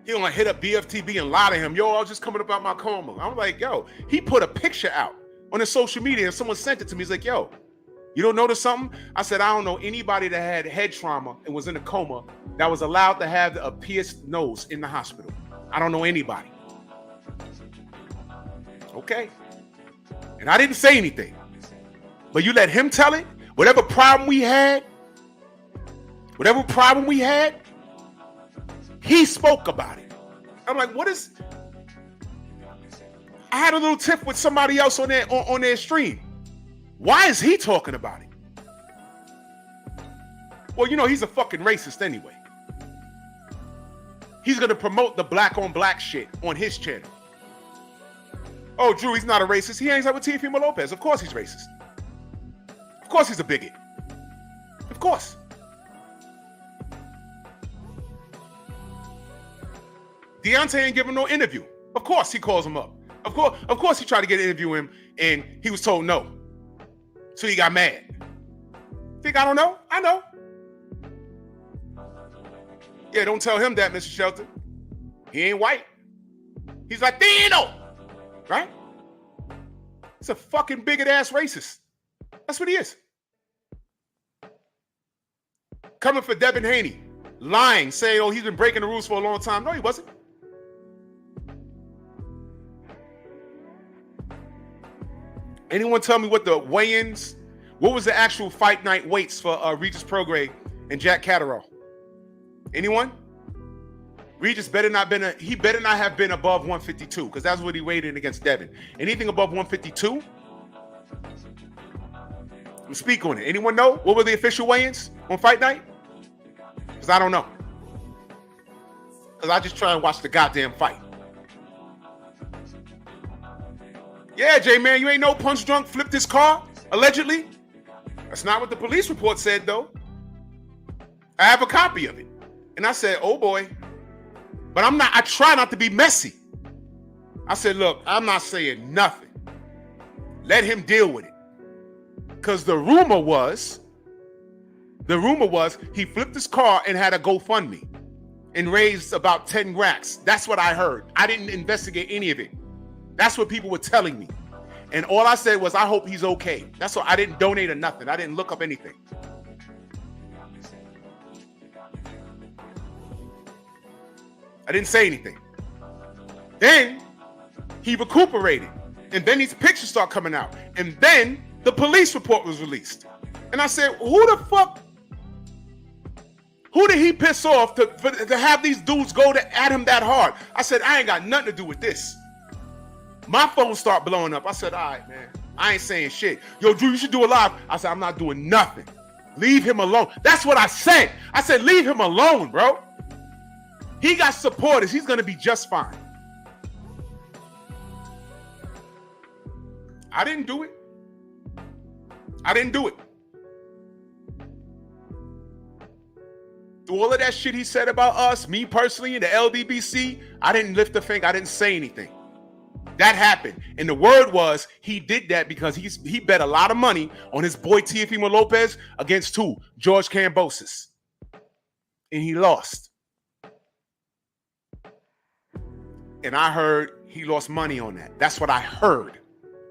He gonna hit up BFTB and lie to him. Yo, I was just coming about my coma. I'm like, yo, he put a picture out on his social media and someone sent it to me. He's like, yo, you don't notice something? I said, I don't know anybody that had head trauma and was in a coma that was allowed to have a pierced nose in the hospital. I don't know anybody. Okay. And I didn't say anything. But you let him tell it? Whatever problem we had, he spoke about it. I'm like, what is... I had a little tiff with somebody else on their stream. Why is he talking about it? Well, you know, he's a fucking racist anyway. He's going to promote the black on black shit on his channel. Oh, Drew, he's not a racist. He hangs out with Teofimo Lopez. Of course he's racist. Of course he's a bigot. Of course. Deontay ain't giving no interview. Of course he calls him up. Of course he tried to get an interview with him and he was told no. So he got mad. Think I don't know? I know. Yeah, don't tell him that, Mr. Shelton. He ain't white. He's Latino. Right? He's a fucking bigot ass racist. That's what he is. Coming for Devin Haney. Lying, saying, oh, he's been breaking the rules for a long time. No, he wasn't. Anyone tell me what the weigh-ins, what was the actual fight night weights for Regis Prograis and Jack Catterall? Anyone? Regis better not have been above 152 because that's what he weighed in against Devin. Anything above 152? Speak on it. Anyone know? What were the official weigh-ins on fight night? Because I don't know. Because I just try and watch the goddamn fight. Yeah, J-Man, you ain't no Punch Drunk flipped his car, allegedly. That's not what the police report said, though. I have a copy of it. And I said, oh boy. But I try not to be messy. I said, look, I'm not saying nothing. Let him deal with it. Because the rumor was he flipped his car and had a GoFundMe and raised about 10 racks. That's what I heard. I didn't investigate any of it. That's what people were telling me. And all I said was, I hope he's okay. That's all. I didn't donate or nothing. I didn't look up anything. I didn't say anything. Then he recuperated. And then these pictures start coming out. And then the police report was released. And I said, who the fuck? Who did he piss off to have these dudes go at him that hard? I said, I ain't got nothing to do with this. My phone start blowing up. I said, all right, man. I ain't saying shit. Yo, Drew, you should do a live. I said, I'm not doing nothing. Leave him alone. That's what I said. I said, leave him alone, bro. He got supporters. He's going to be just fine. I didn't do it. I didn't do it. Through all of that shit he said about us, me personally, and the LDBC, I didn't lift a finger. I didn't say anything. That happened. And the word was he did that because he bet a lot of money on his boy Teofimo Lopez against who? George Kambosos. And he lost. And I heard he lost money on that. That's what I heard.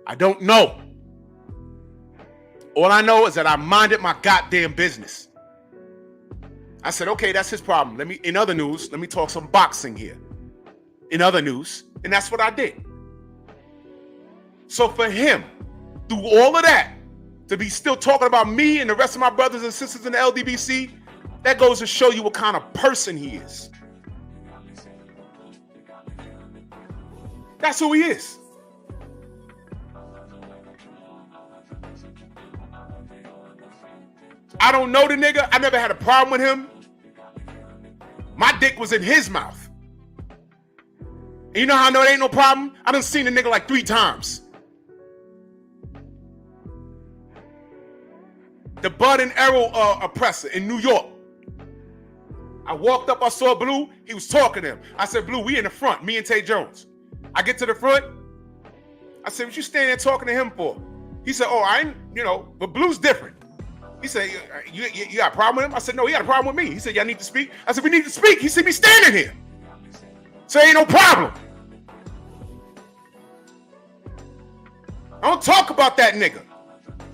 I don't know. All I know is that I minded my goddamn business. I said, okay, that's his problem. In other news, let me talk some boxing here. In other news, and that's what I did. So for him, through all of that, to be still talking about me and the rest of my brothers and sisters in the LDBC, that goes to show you what kind of person he is. That's who he is. I don't know the nigga. I never had a problem with him. My dick was in his mouth. And you know how I know it ain't no problem? I done seen the nigga like 3 times. The Bud and Errol oppressor in New York. I walked up, I saw Blue. He was talking to him. I said, Blue, we in the front, me and Tay Jones. I get to the front. I said, what you standing there talking to him for? He said, oh, I ain't, but Blue's different. He said, you got a problem with him? I said, no, he got a problem with me. He said, y'all need to speak? I said, we need to speak. He see me standing here. So ain't no problem. I don't talk about that nigga.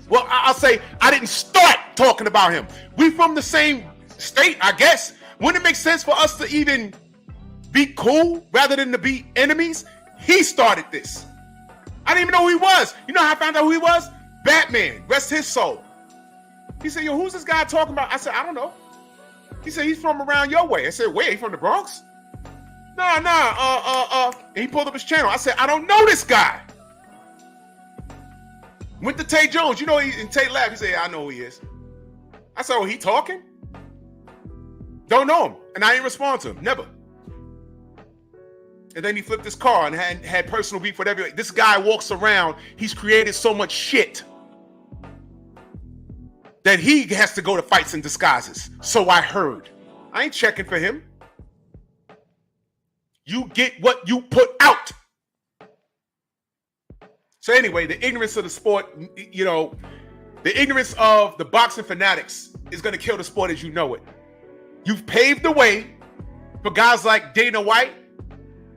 Well, I'll say I didn't start talking about him. We from the same state, I guess. Wouldn't it make sense for us to even be cool rather than to be enemies? He started this. I didn't even know who he was. You know how I found out who he was? Batman, rest his soul. He said, yo, who's this guy talking about? I said, I don't know. He said, he's from around your way. I said, wait, he from the Bronx? Nah. And he pulled up his channel. I said, I don't know this guy. Went to Tay Jones. And Tay laughed. He said, yeah, I know who he is. I said, oh, he talking? Don't know him. And I ain't respond to him. Never. And then he flipped his car and had personal beef with everybody. This guy walks around. He's created so much shit that he has to go to fights and disguises. So I heard. I ain't checking for him. You get what you put out. So anyway, the ignorance of the sport, the ignorance of the boxing fanatics is going to kill the sport as you know it. You've paved the way for guys like Dana White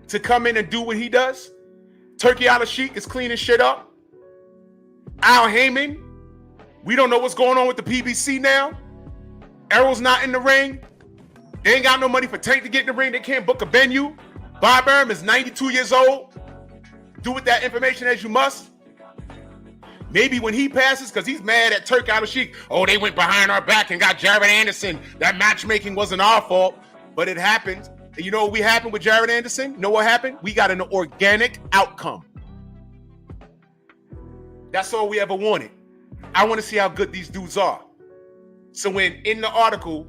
to come in and do what he does. Turkey Al-Sheikh is cleaning shit up. Al Heyman, we don't know what's going on with the PBC now. Errol's not in the ring. They ain't got no money for Tank to get in the ring. They can't book a venue. Bob Arum is 92 years old. Do with that information as you must. Maybe when he passes, because he's mad at Turkey Al-Sheikh. Oh, they went behind our back and got Jared Anderson. That matchmaking wasn't our fault, but it happened. And you know what happened with Jared Anderson? You know what happened? We got an organic outcome. That's all we ever wanted. I want to see how good these dudes are. So when in the article,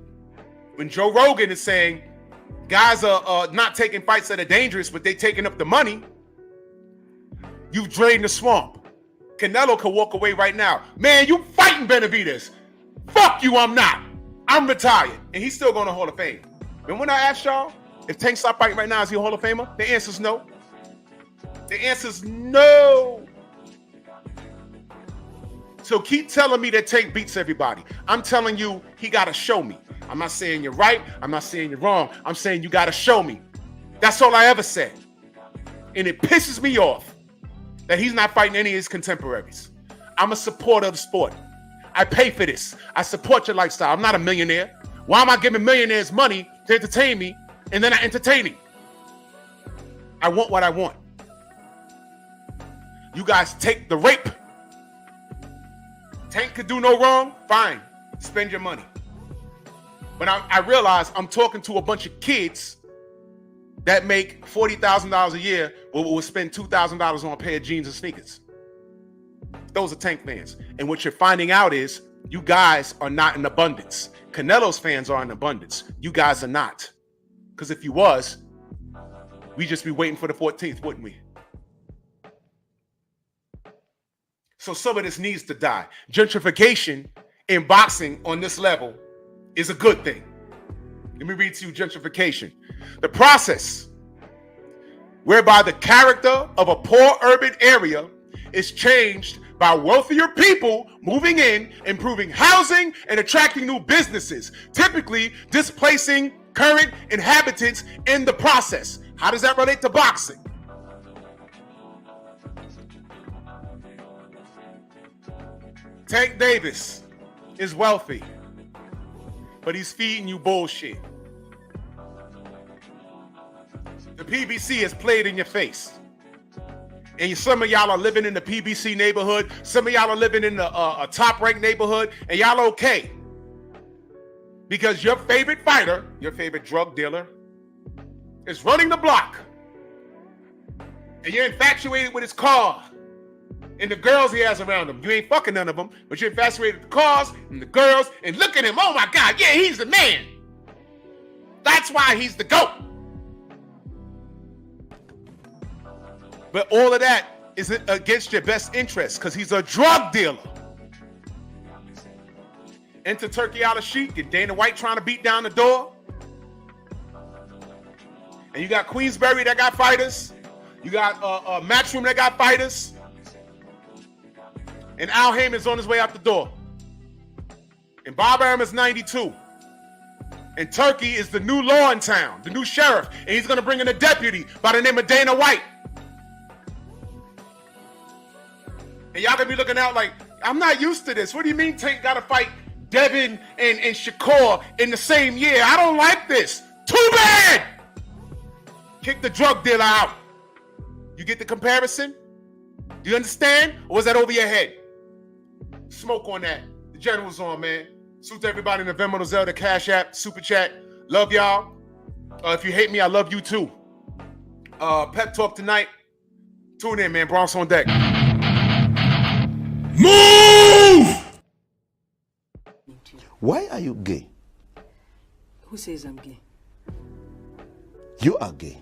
when Joe Rogan is saying guys are not taking fights that are dangerous, but they taking up the money, you've drained the swamp. Canelo could walk away right now. Man, you fighting Benavidez. Fuck you, I'm not. I'm retired. And he's still going to Hall of Fame. And when I asked y'all, if Tank stopped fighting right now, is he a Hall of Famer? The answer's no. The answer's no. So keep telling me that Tank beats everybody. I'm telling you, he got to show me. I'm not saying you're right. I'm not saying you're wrong. I'm saying you got to show me. That's all I ever said. And it pisses me off that he's not fighting any of his contemporaries. I'm a supporter of the sport. I pay for this. I support your lifestyle. I'm not a millionaire. Why am I giving millionaires money to entertain me and then I entertain him? I want what I want. You guys take the rape. Tank could do no wrong. Fine. Spend your money. But I realize I'm talking to a bunch of kids that make $40,000 a year, but will spend $2,000 on a pair of jeans and sneakers. Those are Tank fans. And what you're finding out is you guys are not in abundance. Canelo's fans are in abundance. You guys are not. Because if you was, we'd just be waiting for the 14th, wouldn't we? So some of this needs to die. Gentrification in boxing on this level is a good thing. Let me read to you gentrification. The process whereby the character of a poor urban area is changed by wealthier people moving in, improving housing, and attracting new businesses, typically displacing current inhabitants in the process. How does that relate to boxing? Tank Davis is wealthy, but he's feeding you bullshit. The PBC has played in your face. And some of y'all are living in the PBC neighborhood. Some of y'all are living in a top-ranked neighborhood, and y'all okay. Because your favorite fighter, your favorite drug dealer, is running the block. And you're infatuated with his car and the girls he has around him. You ain't fucking none of them, but you're infatuated with the cars and the girls, and look at him. Oh my God, yeah, he's the man. That's why he's the GOAT. But all of that is against your best interest because he's a drug dealer. Enter Turkey Al-Sheikh and Dana White trying to beat down the door. And you got Queensberry that got fighters. You got Matchroom that got fighters. And Al Heyman's on his way out the door. And Bob Arum is 92. And Turkey is the new law in town, the new sheriff. And he's going to bring in a deputy by the name of Dana White. And y'all gonna be looking out like, I'm not used to this. What do you mean Tank gotta fight Devin and Shakur in the same year? I don't like this. Too bad! Kick the drug dealer out. You get the comparison? Do you understand? Or was that over your head? Smoke on that. The general's on, man. Salute to everybody in the Venmo, Zelda, Cash App, Super Chat. Love y'all. If you hate me, I love you too. Pep Talk tonight. Tune in, man. Bronx on deck. Move! Why are you gay? Who says I'm gay? You are gay.